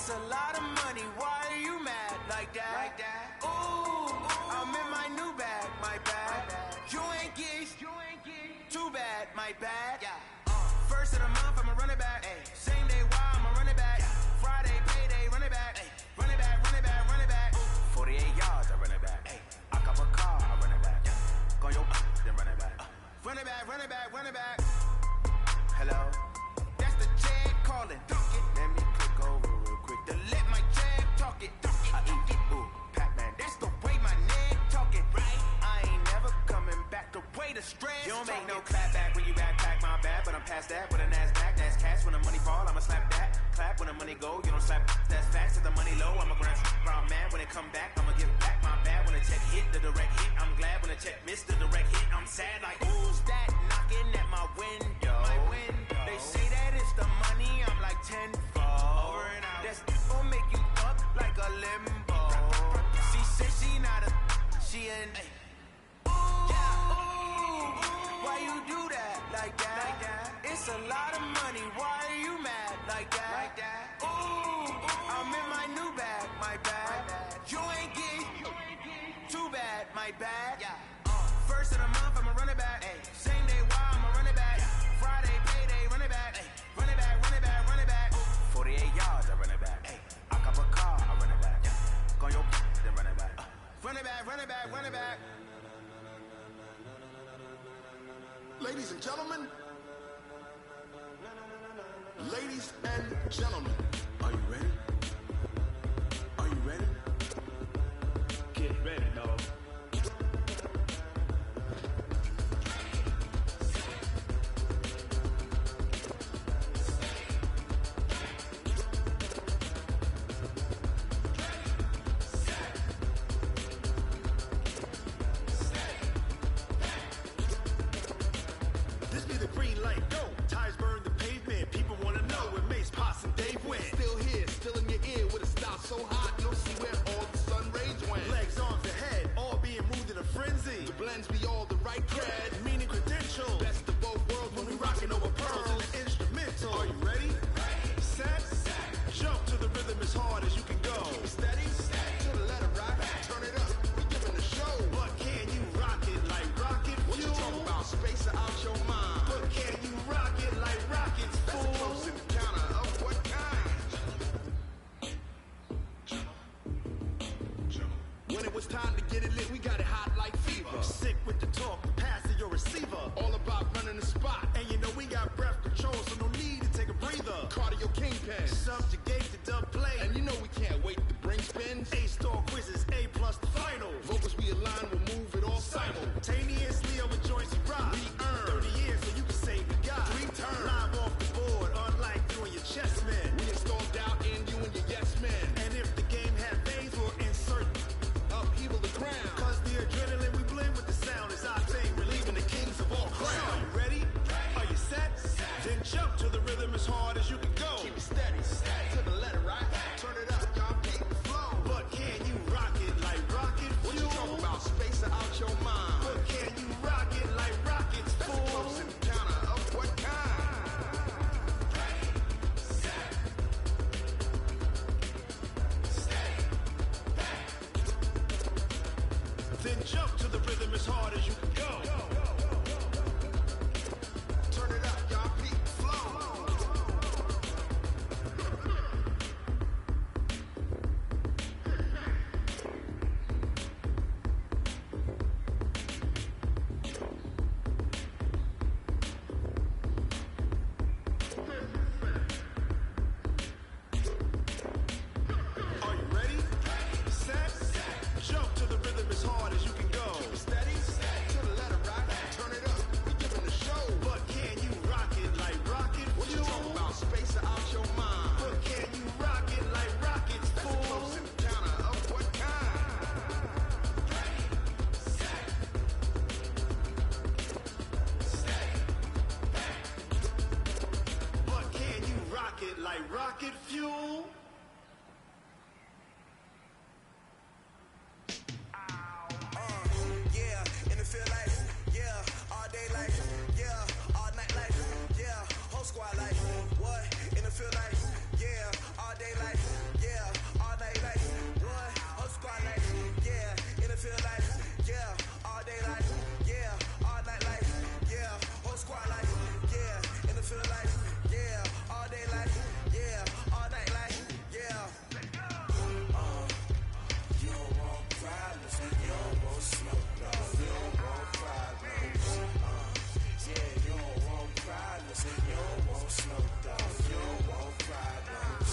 It's a lot of money, why are you mad like that? Ooh, I'm in my new bag, my bad. You ain't geese, too bad, my bad. First of the month, I'ma run it back. Same day, why I'ma run it back. Friday, payday, run it back. Run it back, run it back, run it back. 48 yards, I run it back. I cop a car, I run it back. Go your then run it back. Run it back, run it back, run it back. Hello, that's the Jag calling. Let me click over real quick to let my Jag talk it. I eat it, ooh, Pac-Man. That's the way my neck talking. Right, I ain't never coming back. The way the stress. You don't make no clap back when you backpack, my bad. But I'm past that with a NASDAQ. That's cash when the money fall. I'ma slap that. Clap when the money go. You don't slap. That's fast. If the money low, I'ma grind round man. When it come back, I'ma give back my bad. When the check hit, the direct hit. I'm glad when the check missed the direct hit. I'm sad like who's that knocking at my window? They say that it's the money. I'm like 10-fold. Over and out. That's gon' make you up like a limbo. She said she not a. She an. Why you do that like that? It's a lot of money. Why are you mad like that? Ooh, I'm in my new bag, my bad. You ain't geek, too bad, my bad. First of the month, I'ma run it back. Same day, why I'ma run it back. Friday, payday, run it back. Run it back, run it back, run it back. 48 yards, I run it back. I cop a car, I run it back. Go your then run it back. Run it back, run it back, run it back. Ladies and gentlemen, ladies and gentlemen, are you ready? Are you ready? Get ready, dog. So hot, you'll see where all the sun rays went. Legs, arms, ahead, all being moved in a frenzy. The blends be all the right cred, meaning credentials. Best of both worlds when we rocking over pearls and the instrumental. Are you ready? Set, jump to the rhythm as hard as you can go. Steady, to the letter right, turn it up, we giving the show. But can you rock it like rocket fuel? What you talking about, space out your mind? But can you rock it like rockets, fool? That's a close encounter of what kind? When it was time to get it lit, we got it hot like fever. Sick with the talk, pass to your receiver. All about running the spot. And you know we got breath control, so no need to take a breather. Cardio kingpin. Subjugate the dub play. And you know we can't wait to bring spins. A-star quizzes, A+ the final. Vocals we align, we'll move it all simultaneously over joints we rock. We earn 30 years so you can say we got 3 turns. Live off the board, unlike you and your chess men. We installed doubt in you and your yes men. And if the game had veins, we'll insert upheaval the crown. Cause the adrenaline we blend with the sound is our thing, relieving the kings of all crowns. Are you ready? Are you set? Then jump to the rhythm as hard as you can go. Keep it steady, to the letter right. Turn it up, y'all beat the flow. But can you rock it like rocket fuel? What you talking about, space out your mind? But can you rock it like rockets, fool? That's a close encounter of what kind? Then jump to the rhythm as hard as you can go. Turn it up, y'all beat the flow. Are you ready? Set, jump to the rhythm as hard as you can go. Steady, to the letter right. Turn it up, we giving the show. But can you rock it like rocket fuel? What you talking about, space out your mind? But can you rock it like rockets, That's fool? a close encounter of what kind? But can you rock it like rocket fuel? Yeah, in the field life, yeah, all day life, yeah, all night life, yeah, whole squad life. What in the field life, yeah, all day life, want smoke, no. You don't want problems. Yeah, you don't want problems. You don't want smoke, dog. You don't want problems.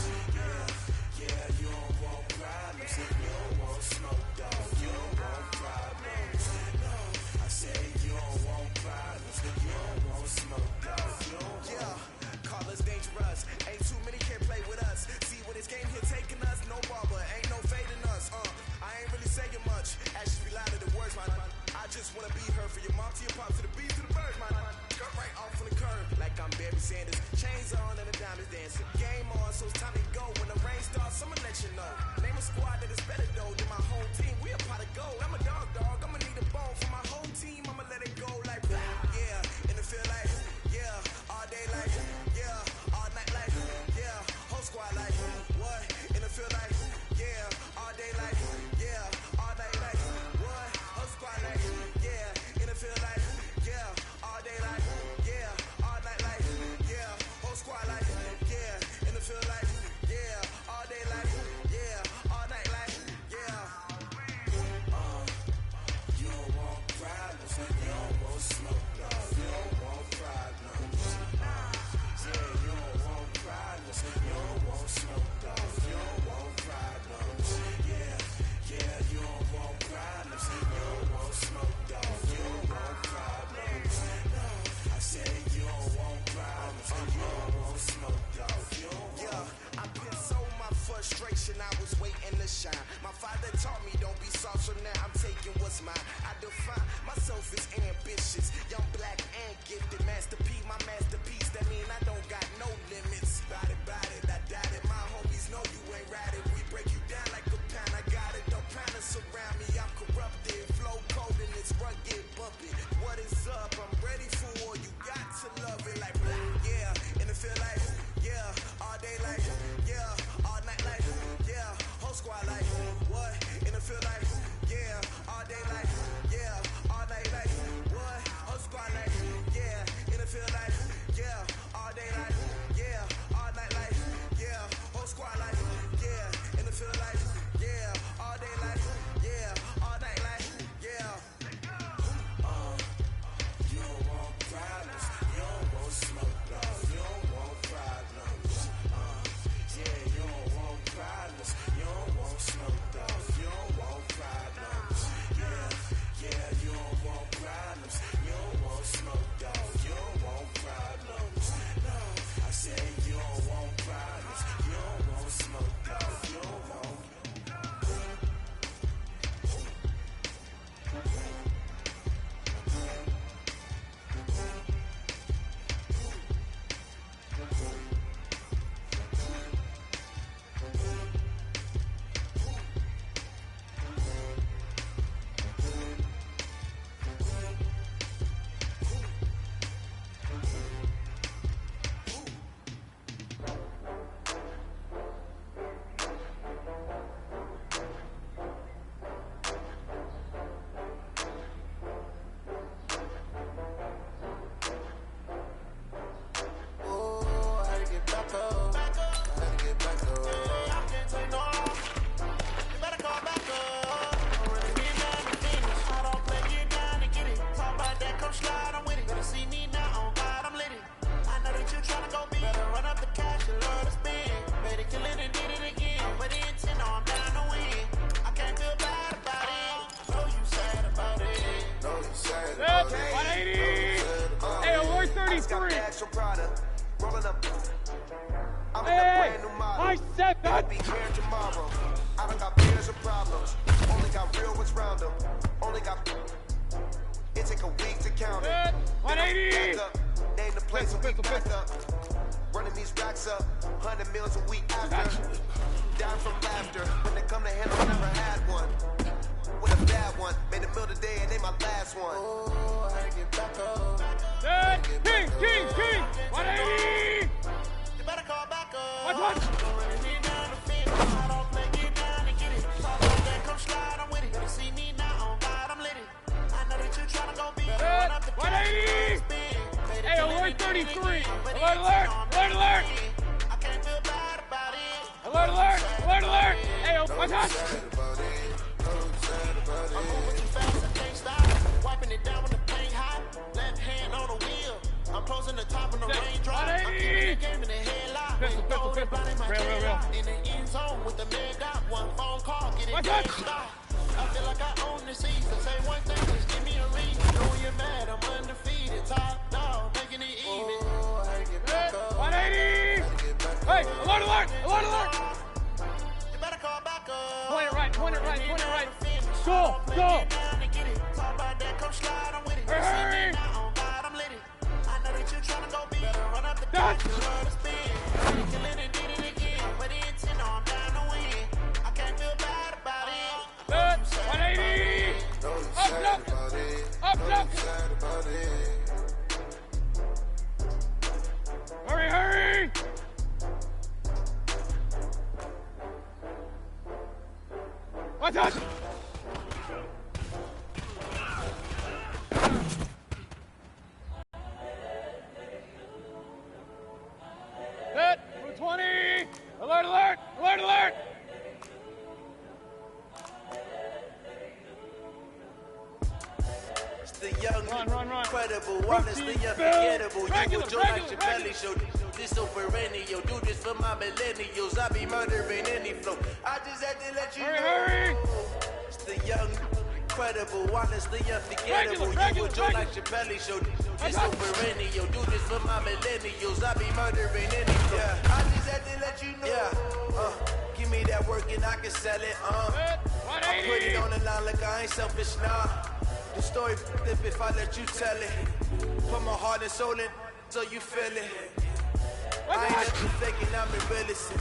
Yeah, you don't want problems. You don't want smoke, dog. You don't want problems. No, I said you don't want problems. You don't want smoke, dog. You don't want. Yeah, call us dangerous. Ain't too many can play with us. See what this game here taking us? No barber, ain't no fading us. I ain't really saying much. Actions be louder than words, man. I just wanna be her for your mom to your pop to the beat to the birds, man. Cut right off on the curb like I'm Barry Sanders. Chains on and the diamonds dancing. Game on, so it's time to go. When the rain starts, I'ma let you know. Name a squad that is better though than my whole team. We a pot of gold. I'm a dog. I'ma need a bone for my whole team. I'ma let it go like yeah. And it feel like yeah. All day like yeah. All night like yeah. Whole squad like what? And it feel like yeah. All day like yeah. All night like what? Whole squad like yeah. And it feel like yeah. All day like yeah. All night like yeah. Whole squad like yeah. And it feel like yeah. All day like yeah. All night like yeah. You don't want problems. You don't want smoke, dog. You don't want problems. Yeah, you don't want problems. You don't want smoke, dog. You don't want problems. Yeah, you don't want problems. You don't want smoke, dog. You don't want problems. No, I said you don't want problems. You don't want smoke, dog. You don't want. Yeah, I've been so my frustration, I was waiting to shine. My father taught me don't be soft, so now I'm taking what's mine. I define myself as ambitious, young, black, and gifted. Master P, my masterpiece, that mean I don't got no limits. Bout it, I doubt it. My homies know you ain't ride it. We break you down like a pound, I got it. Don't pound to surround me, I'm corrupted. Flow cold and it's rugged, bumpy. What is up? I'm ready for war. You got to love it like yeah. And it feel like yeah. All day like yeah. All night like yeah. Whole squad like what? And it feel like yeah. All day like yeah. All night like what? Whole squad like yeah. And it feel like yeah. All day like yeah. All night like yeah. Whole squad like yeah. And it feel like yeah. All day like yeah. All night like yeah. You don't want problems. You don't want smoke, dog. You don't want problems. Yeah, you don't want problems. You don't want smoke, dog. You don't want problems. Yeah, you don't want problems. You don't want smoke, dog. You don't want problems. No, I said you don't want problems. You don't want smoke, dog. You don't want. I said that! Be here tomorrow. I don't got fears or problems. Only got real ones round them. Only got. It take a week to count it. 180! Name the place and we back up. Running these racks up. 100 meals a week after. Down from laughter. When they come to handle, I never had one. With a bad one. Made a meal today and they my last one. Oh, I get back up. King! 180! You better call back up. Watch! I don't play, get down and get it. Talk like that, come slide, I'm with it. You see me now, on God, I'm lit it. I know that you tryna go be. 180! Hey, alert 33! Alert, alert! Alert, alert! I can't feel bad about it. Alert, alert! Alert, alert! Hey, watch out! I'm moving too fast. Game in the headlock. Pistol. Real. In the end zone with the man got one phone call. Get it done. I feel like I own the season. Say one thing, just give me a reason. Know you're mad, I'm undefeated. Top dog, making it even. 180! Hey, alert! You better call back up. Point it right. Go! Talk about that, come slide, I'm with it. Hey! I'm lit it. I know that you're trying to go big. Run up the dot. You love to spin. You can let it, did it again. But the intent, no, I'm down to win. I can't feel bad about it. Good. 180! Up. Hurry! Watch out! Hit! 20! Alert! The young, run. incredible, honestly unforgettable. You would joke like your belly show. This so perennial, do this for my millennials. I be murdering any flow. I just had to let you know. It's the young, incredible, honestly unforgettable. You would joke like your belly show. This so perennial, do this for my millennials. I be murdering any flow. I just had to let you know. Give me that work and I can sell it. I put it on the line like I ain't selfish now. The story flip if I let you tell it. Put my heart and soul in so you feel it. I ain't nothing faking, I'm the realest.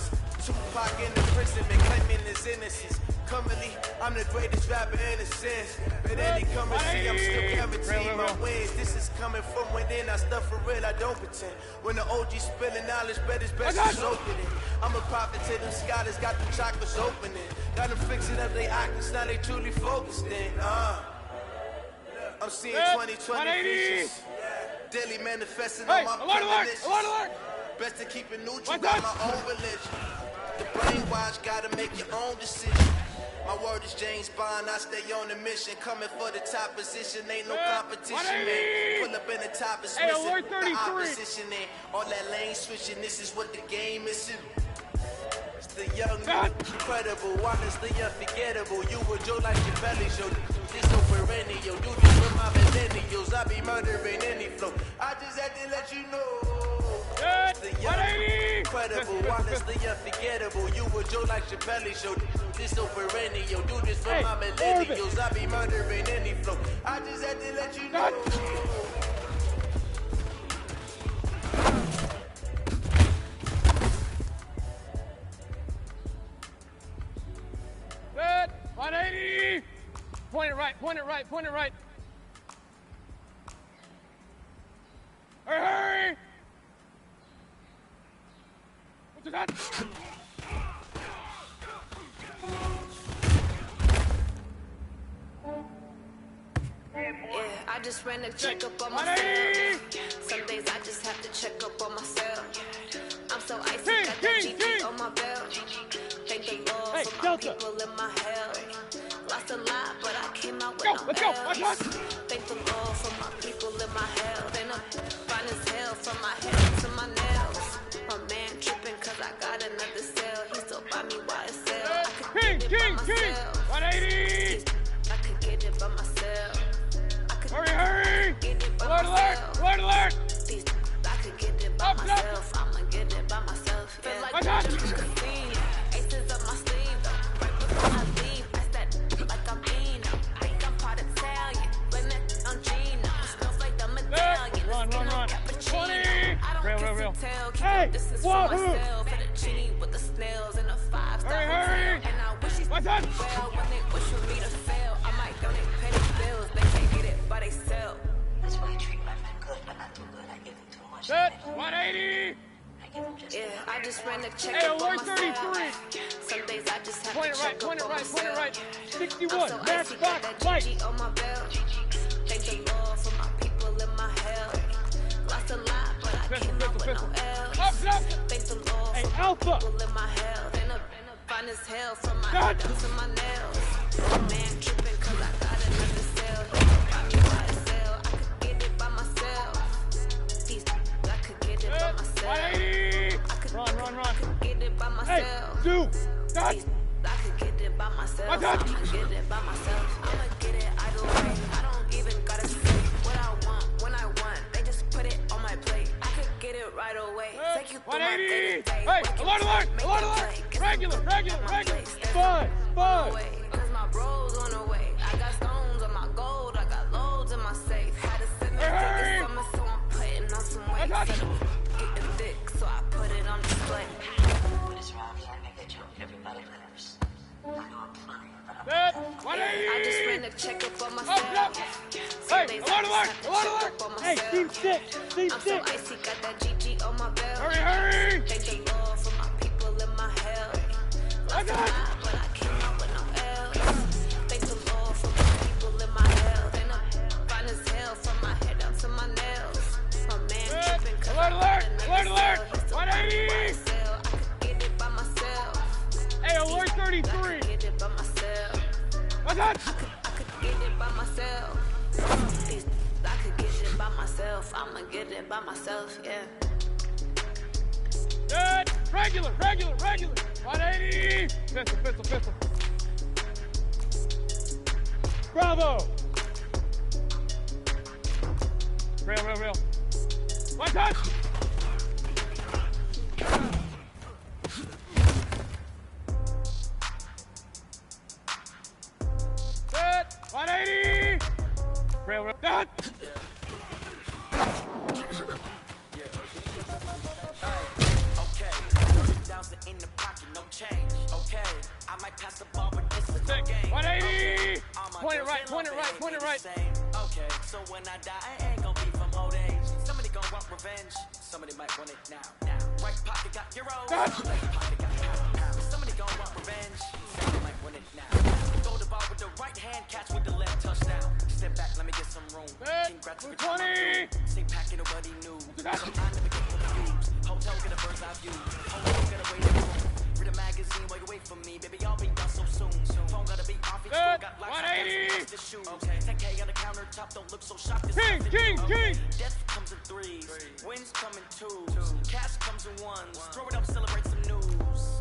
Tupac in the prison, been claiming his innocence. Currently, I'm the greatest rapper in a sense. But any currency, I'm still guaranteeing my wins. This is coming from within, I stuff for real, I don't pretend. When the OG spilling knowledge, bet it's best to open it. I'm a prophet to them scholars, got them chakras opening. Got them fixing up their octaves, now they truly focused in. I'm seeing 2020 visions. Daily manifesting on my privileges. Best to keep it neutral, got my own religion. The brainwash, gotta make your own decision. My word is James Bond, I stay on the mission. Coming for the top position, ain't no competition, man. Pull up in the top is missing, the opposition ain't. All that lane switching, this is what the game is. It's the young, incredible, honestly unforgettable. You would joke like your belly show. This so perennial, do this for my millennials. I be murdering any flow. I just had to let you know. It's the young, incredible, honestly unforgettable. You would joke like your belly show. This so perennial, do this for my millennials. I be murdering any flow. I just had to let you know. Good. 180! Point it right. Hurry! What's that? Yeah, I just ran a checkup on myself. Some days I just have to check up on myself. I'm so icy, got that GG on my belt. Thank the Lord for my people in my hell. Lost a lot, but I came out with no L's. Thank the Lord for my people in my hell. Then I'm fine as hell from my head to my nails. My man tripping cause I got another cell. He still buy me while it's sell. I could get it by myself. 180! I could get it by myself. Hurry! Alert! I could get it by myself. I'ma get it by myself. Feel like caffeine. Aces up my sleeve though. Right before I leave, that's that like I'm Eno. I think I'm part Italian. Blame that on Gino. Smells like the medallion. Run. I don't kiss and tell. Keep up, this is for myself. For the genie with the snails and a 5-star hotel. And I wish you well when they wish for me to fail. I might donate petty bills. They can't get it, but they sell. That's why I treat my men good, but not too good. I give them too much. Good. 180! Yeah, I just ran a checkup on myself. Some days I just have to check up on myself. Right. 61, I'm so icy, got that GG on my belt. Thank the Lord for my people in my hell. Lost a lot, but I came out with no L's. Thank the Lord for my people in my hell. Then I'm fine as hell from my head down to my nails. My man tripping cause I got another cell. He can buy me by the sale. I could get it by myself. I could get it by myself. Hey, alert! Regular! Fine. Cause my bro's on the way. I got stones on my gold. I got loads in my safe. Had to sit there for the summer, so I'm putting on some weight. Getting thick, so I put it on display. What is wrong here? I get you. Everybody lives. I know I'm plenty, but I just ran a check up on myself. Hey, alert! Hey, team six. I'm so icy, got that GG on my belt. Hurry! Thank the Lord for my people in my hell. Lost a lot, but I came out with no L's. Thank the Lord for my people in my hell. Then I'm fine as hell from my head down to my nails. My man tripping, cause Alert! He's so 180! I could get it by myself. Hey, alert 33! I could get it by myself. I could get it by myself. I could get it by myself. I'ma get it by myself, yeah. Good! Regular! 180! Pistol. Bravo! Real. One touch! Good! 180! Real. Done! In the pocket, no change. Okay, I might pass the ball, but this is no game. 180! Point it right. Okay, so when I die, I ain't gonna be from old age. Somebody gonna want revenge. Somebody might want it now. Right pocket got euros. Left pocket got pound. Somebody gonna want revenge. Somebody might want it now. Throw the ball with the right hand, catch with the left touchdown. Step back, let me get some room. Congrats every time I do. Stay packing, nobody knew. So I never get confused. Hotel, get a bird's eye view. Hotel, get a waiting room. Read a magazine while you wait for me. Baby, I'll be done so soon. Phone gotta be off. Each phone got lights. 180! The shoes. Okay. 10K on the countertop. Don't look so shocked. King! Death comes in threes. Wins come in twos. Cash comes in ones. Throw it up, celebrate some news.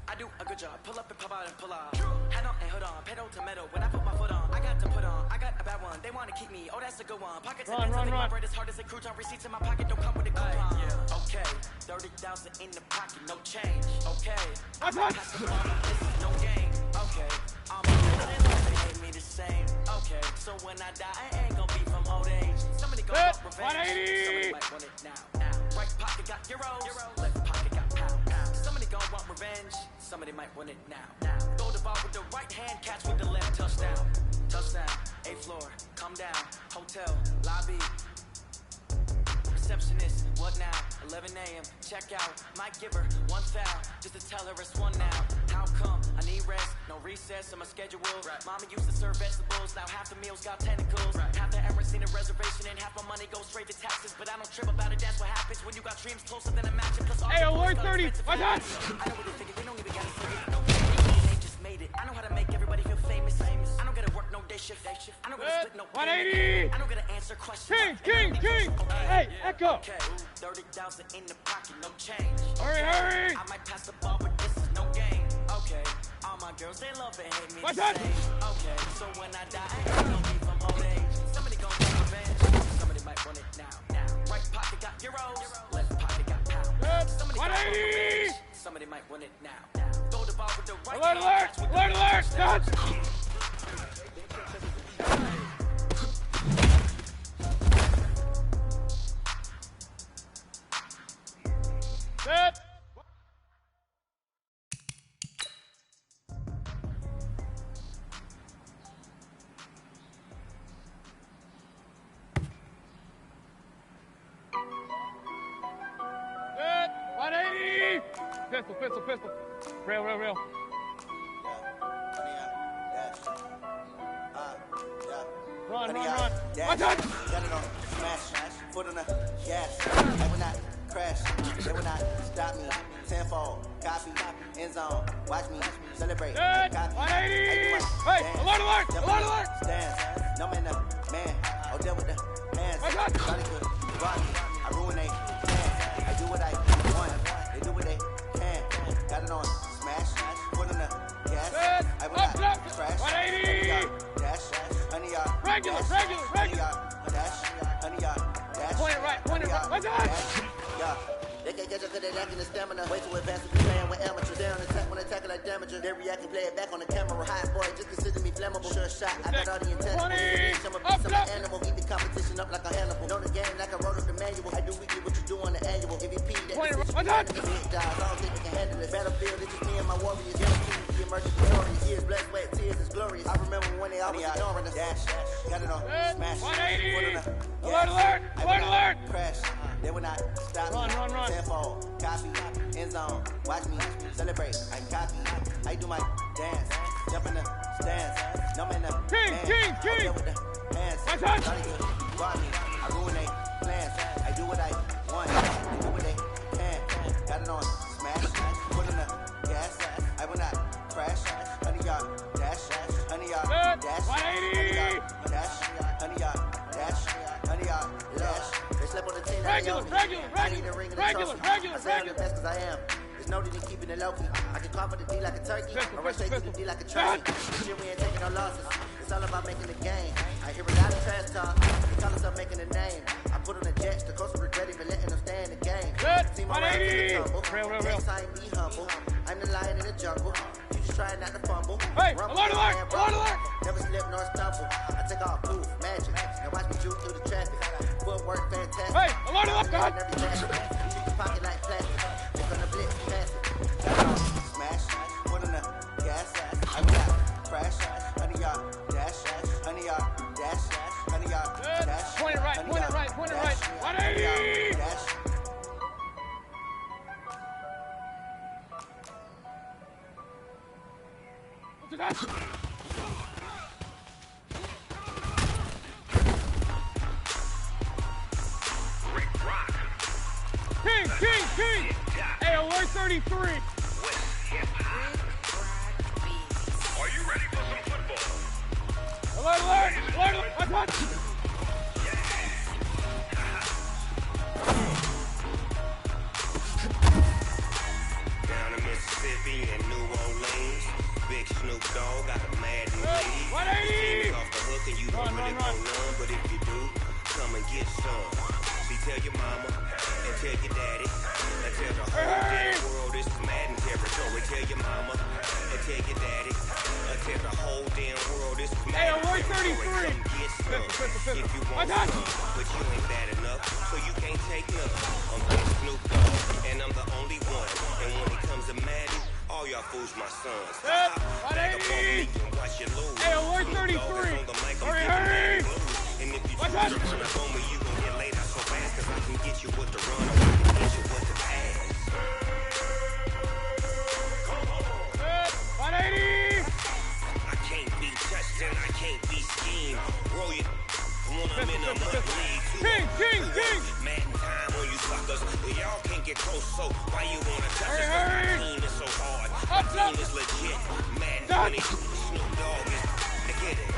I do a good job. Pull up and pop out and pull out. Head on and hood on. Pedal to metal. When I put my foot on, I got to put on. I got a bad one. They want to keep me. Oh, that's a good one. Pockets and hands. I think my bread as hard as a crouton. Receipts in my pocket. Don't come with a coupon. Okay. 30,000 in the pocket. No change. Okay. I might pass the ball, but this is no game. Okay. I'm a little they hate me the same. Okay. So when I die, I ain't gonna be from old age. Somebody go want revenge. 180! Somebody might want it now. Right pocket got euros. Left pocket got pound. Somebody gonna want revenge. Somebody might want it now. Throw the ball with the right hand, catch with the left touchdown. A floor, come down. Hotel, lobby. Receptionist, what now? 11 a.m. Check out. Might give her one foul just to tell her it's one now. How come? I need rest, no recess in my schedule. Mama used to serve vegetables, now half the meals got tentacles. Half the errands need a reservation and half my money goes straight to taxes. But I don't trip about it, that's what happens when you got dreams closer than a match. Plus all hey, alert 30! My God! I know what they figure, they don't even gotta say it. No, they just made it. I know how to make everybody feel famous. I don't gotta work no day shift. I don't gotta split no 180! I don't gotta answer questions. King! Hey, Echo! Okay, 30,000 in the pocket, no change. Hurry! I might pass the ball, but this is no game. Okay, all my girls, they love and hate me the same. Okay, so when I die, I ain't gonna be from old age. Somebody gonna want revenge. Somebody might want it now. Right pocket got euros. Left pocket got pound. Somebody got revenge. Somebody might want it now. Throw the ball with the right hand. Alert! Touch! Set! Set! 180! Pistol. Real. Run. Watch out! Got it on smash, foot on the gas. They will not crash, they will not stop me. Tenfold, copy, end zone. Watch me celebrate. Good. Copy. 180! Hey, alert! Stand, no man, man. Oh, deal with the hands. Charlie could rock me. I ruin they plans. I do what I want. They do what they can. Got it on smash, foot on the gas. I will not crash. 180! Dash, 100 yard. Regular. Dash, 100 yard. Dash. Point it right. Watch out! Yeah. They can't catch up cause they lacking the stamina. Way too advanced to be playing with amateurs. They on attack when they tackle like damager. They react and play it back on the camera. Hot boy, just consider me flammable. Sure shot, I got all the intangibles. I'm a beast, I'm an animal. Eat the competition up like a Hannibal. Know the game like I wrote up the manual. I do weekly what you do on the annual. MVP, that decision, big guys. I don't think we can handle it. Battlefield, it's just me and my warriors. Guaranteed to be emerging victorious. Years, blood, sweat, tears, it's glorious. I remember when they always ignoring us. Dash, got it on, smash. 180! Alert, alert! Alert, alert! Crash. They will not stop me. Run. Tenfold, copy, end zone. Watch me celebrate. I copy. I do my dance. Jump in the stands. No man up. King! With the hands. Jolly good. Guard me. I ruin they plans. I do what I want. They do what they can. Got it on smash. Put in the gas. I will not crash. 100 yard dash. 100 yard dash. 180. Dash. 100 yard dash. 100 yard dash. They slept on the team. Regular. I need a ring in the trophy. I say I'm the best cause I am. There's no need in keeping it low key. I can call for the D like a turkey. I rush straight to the D like a trophy. This year we ain't taking no losses. It's all about making the game. I hear a lot of trash talk. They call us up making a name. I put on the jets. The coach regret even letting them stay in the game. See my rise in the tumble. Next time be humble. I'm the lion in the jungle. You just trying not to fumble. Hey, Rumble, alert! Never slip nor stumble. I take off proof, magic. Now watch me shoot through the traffic. Footwork fantastic. Hey, alert! God. Every basket. Treat the pocket like plastic. They're gonna blitz, pass it. Smash, put in the gas. I will not crash. 100 yard dash. 100 yard dash. 100 yard dash. Point it right. 180! Dash. What's that? King! Hey, alert 33! Are you ready for some football? Alert! What? Down in Mississippi and New Orleans, Big Snoop Dogg got a Madden lead. 180! Off the hook and you don't really want none, but if you do, come and get some. See, tell your mama and tell your daddy and tell the whole damn world this is Madden territory. Tell your mama and tell your daddy and tell the whole damn world this is Madden territory. Come get some if you want some, but you ain't bad enough, so you can't take none. I'm Big Snoop Dogg and I'm the only one. And when it comes to Madden, all y'all fools my sons. Back up on me and watch you lose. Hey, alert 33! Hurry! And if you run up on me, you gon' get laid out so fast, cause I can get you with the run, or I can get you with the pass. 180! I can't be touched and I can't be schemed. Roll it when I'm in a mud league. King! Madden time on you suckers. Y'all can't get close, so why you wanna touch us? My team is so hard. My team is legit. Madden 20, Snoop Dogg is. I get it.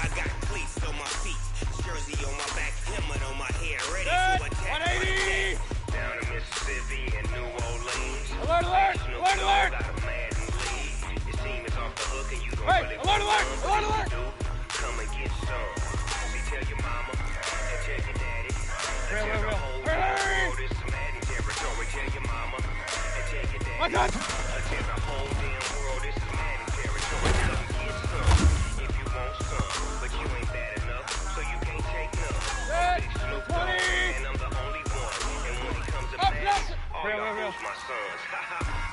I got cleats on my feet, jersey on my back, helmet on my head, ready to attack. 180! Down in Mississippi and New Orleans. Alert! Snoop Dogg got a Madden lead. Your team is off the hook and you don't really want some, but if you do, come and get some. See, tell your mama and tell your daddy. And tell the whole world this is Madden territory. Tell your mama and tell your daddy. And tell the whole damn world this is Madden territory. Come get some if you want some, but you ain't bad enough, so you can't take none. I'm Big Snoop Dogg and I'm the only one. And when it comes to Madden, all y'all fools my sons.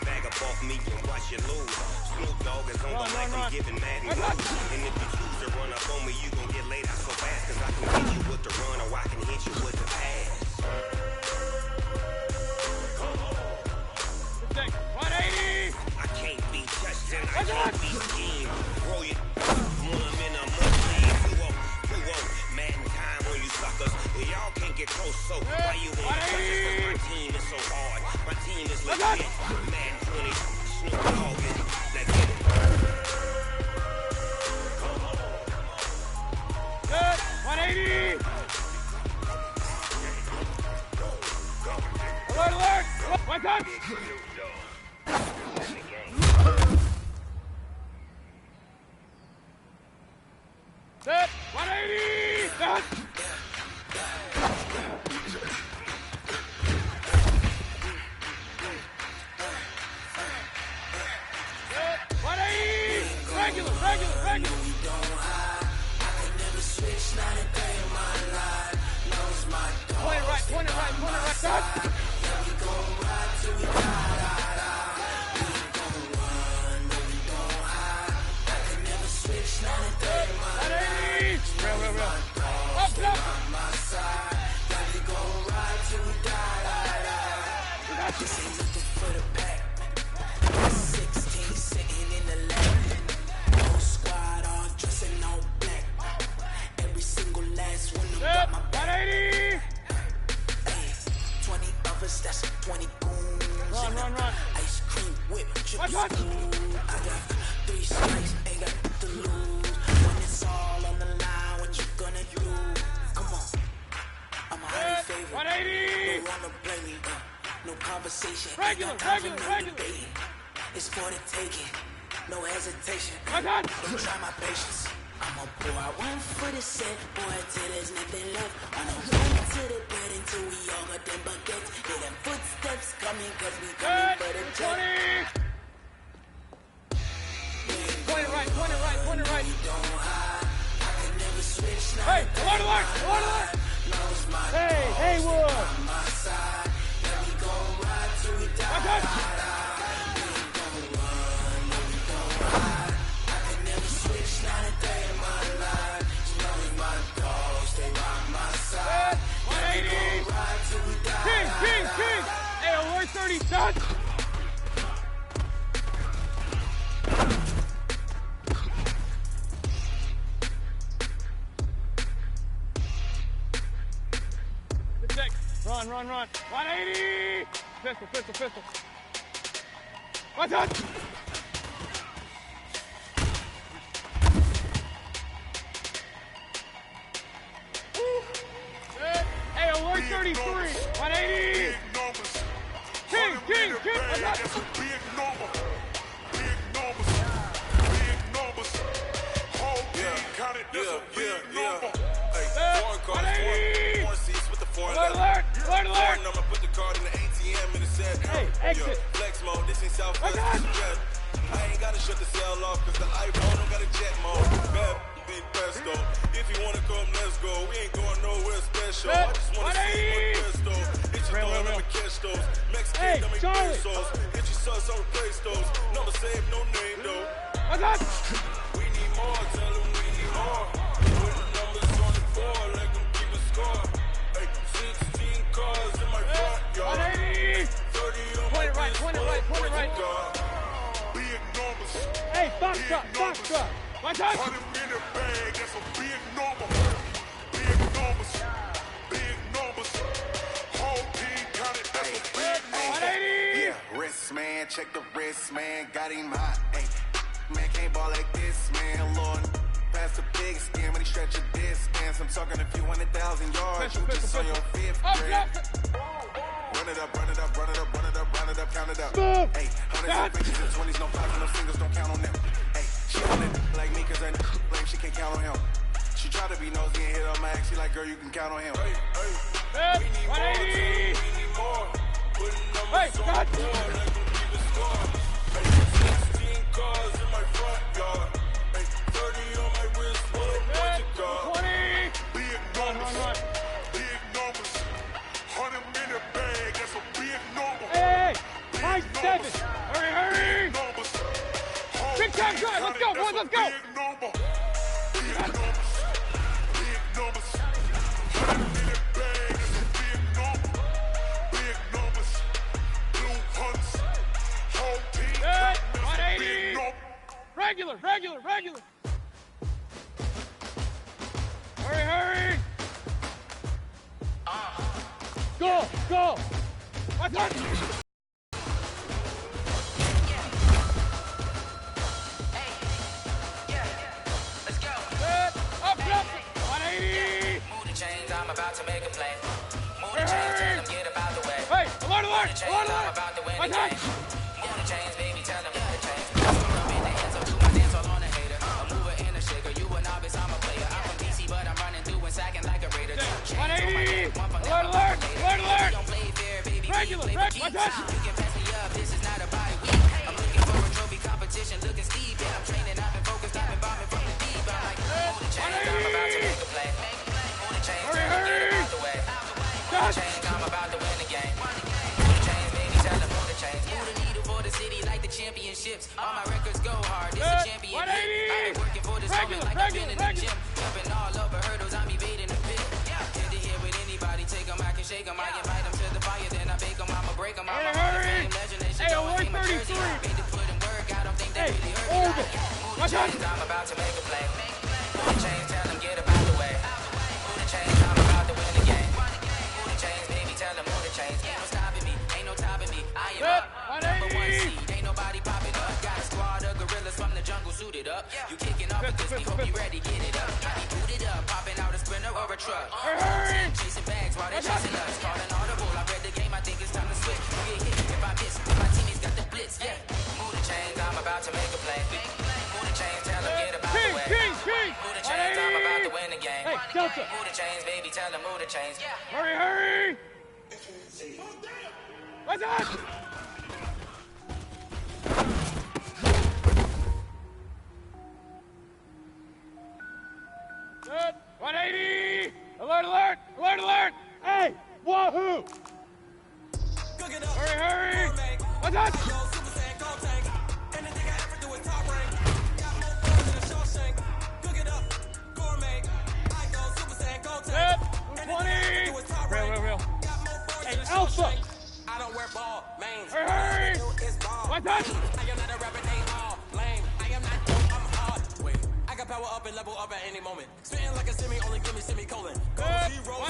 Bag up off me and watch you lose. Snoop Dogg is on the mic, I'm giving Madden moves. And if you choose to run up on me, you gon' get laid out so fast, cause I can hit you with the run, or I can hit you with the pass. 180! I can't be touched and I can't be schemed. Roll it when I'm in a mud league. Who won't? Madden time on you suckers. Y'all can't get close, so why you wanna touch us? Cause my team is so hard. My team is legit. Madden 20, Snoop Dogg is. Now get it. 180! Alert! What's up? Set! 180! Regular, regular, regular. Point it right, point it right, point it right. Touch. Real, real, real. Up, up. This ain't looking for the pack. 16 sitting in the lab. Whole squad all dressing all black. Every single last one of them got my back. 180. 20 of us, that's 20 goons. Run, run, run. Ice cream whip, triple spoon. I got 3 strikes, ain't got to lose. When it's all on the line, what you gonna do? Come on, I'm a high favorite. 180. No one to blame me. No conversation. Regular, regular, regular. Debating. It's for the taking. No hesitation. My God. Don't try my patience. I'ma pour out one for the set, boy, till there's nothing left. On a run to the bed until we all got them buckets. Hear them footsteps coming, cause we coming for the jet. 20. Point it right, point it right, point it right. Hey, alert, alert, alert, alert. Hey, Haywood. My God. King, king, king. Hey, alert 30 shots. Good check. Run, run, run. 180. Pistol, pistol, pistol. One touch. Hey, alert 33. 180. King, king, king. One touch. That's a big number. Big numbers. Big numbers. Whole team counted. That's a big number. Hey, foreign cards, foreign seats with the foreign leather. Alert, alert, alert. Foreign number, put the card in the ATM and it said, hey, exit. Flex mode, this ain't Southwest, this is jet. I ain't gotta shut the cell off, cause the iPhone don't got a jet mode. Bad big pesto. If you wanna come, let's go. We ain't going nowhere special. I just wanna see what pesto. Hit your throw, I'ma catch those. Mexican, don't make pesos. Hit your sons, I'll replace those. Number save, no name though. We need more, tell them we need more. Put the numbers on the board, let them keep a score. Hey, 16 cars in my front yard. 30 on my wrist, point it right. Big numbers. Hey, box truck, box truck. One touch. 100 in the bag, that's a big number. Big numbers. Big numbers. Whole team counted, that's a big number. 180. Yeah, wrist man, check the wrist man, got him hot. Hey, man can't ball like this, man. Lord, pass the big skin when he stretch a distance. I'm talking a few 100,000 yards. You just on your fifth grade. Run it up, run it up, run it up, run it up, run it up, count it up. Hey, hundreds and bitches and 20s, no fives and no singles, don't count on them. Hey, she on it like me, cause I like she can't count on him. She try to be nosy and hit her max. She like, girl, you can count on him. Hey, we need more, we need more. Putting numbers on the board, let them keep a score. Hey, 16 cars in my front yard. Hey, 30 on my wrist, what a bunch of cars. 20. Big numbers, big numbers. 100 in the bag, that's a big number. Hey, Mike 7. Hurry, hurry. Numbers. Big time drive. Let's go, boys. Let's go. Big number. Big numbers. Big numbers. 100 in the bag, that's a big number. Big numbers. Blue hunts. Whole team. Hey, that's a 180. big number. Regular. Hurry, hurry. Go. One touch. Up. 180. Move the chains, I'm about to make a play. Move the chains, tell them get about the way. Hey, alert. Move the chains, I'm about to win the game. Move the chains, baby, tell them get the chains. I'm in the hands, so do my dance all on a hater. A mover and a shaker, you a novice, I'm a player. I'm from DC, but I'm running through and sagging. You can pass me up, this is not a body week. I'm looking for a trophy competition, looking steep. Yeah, I'm training, I've been focused, I've been bombing from the deep. I'm like, move the chains, I'm about to make a play. Move the chains, tell them get out the way. Move the chains, I'm about to win the game. Move the chains, baby, tell them move the chains. Move the needle for the city like the championships. All my records go hard, this a champion. I've been working for this moment like I've been in the gym. Jumping all over hurdles, I'm evading the pit. Get to here with anybody, take them, I can shake them. I invite them to the fire, then I bake them, I'ma break them. I'm a fame legend, they should go and see my jersey. Made to put in work, I don't think they really heard me. Move the chains, I'm about to make a play. Move the chains, tell them get up out the way. Move the chains, I'm about to win the game. Move the chains, baby, tell them move the chains. Ain't no stopping me, ain't no topping me. I am up, number one seed, ain't nobody popping up. Got a squad of gorillas from the jungle suited up. You kicking off with this, we hope you ready, get it up. I be booted up, popping out a sprinter or a truck. Chasing bags while they chasing us. Calling audible, I read the game, I think it's time to switch. You get hit if I miss, my teammates got the blitz, yeah. Move the chains, I'm about to make a play. Move the chains, tell them get about the way. Move the chains, I'm about to win the game. Move the chains, baby, tell them move the chains. Hurry! What's up? Good. 180! Alert! Hey! Wahoo! Hurry! What's up? Good. 20! Real. Hey, Alpha! I don't wear ball, mains. Hurry! What's up? I am not a rapper, they all lame. I am not dope, I'm hard. Wait, I can power up and level up at any moment. Spitting like a semi, only give me semicolon. Go 0,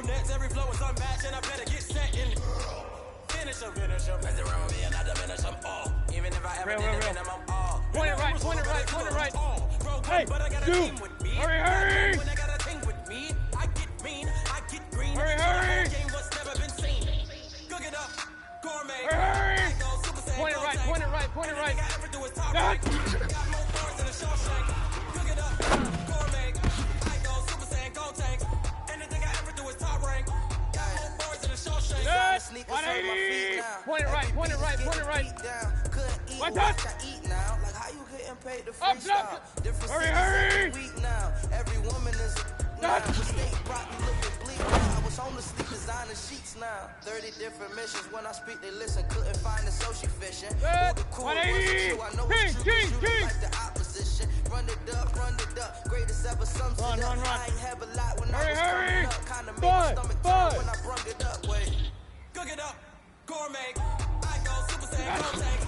nets, every flow is unmatched, and I better get set in. Finish them. Mess around with me and I diminish them all. Even if I ever did the minimum, all. Point it right. Hey, dude! Hurry! When I got a thing with me, I get mean, I get green. Hurry! Game what's never been seen. Cook it up, gourmet. Hurry! Point it right. Got more bars than a Shawshank. Cook it up, gourmet. I go Super Saiyan, Gold Tanks. Anything I ever do is top rank. Got more bars than a Shawshank. Yes! 180! Point it right. What's up? Like how you getting paid to freestyle? Hurry! Every woman is now. State rotten looking bleak now. I was homelessly designing sheets now. 30 different missions. When I speak, they listen. Couldn't find the social fishing. Who the cool wasn't you? I know it's true, but you like the opposition. Run it up. Greatest ever sums it up. I ain't have a lot when I was coming up. Kinda made my stomach turn when I brung it up. Wait. Cook it up, gourmet. I go Super Saiyan, Gold Tanks.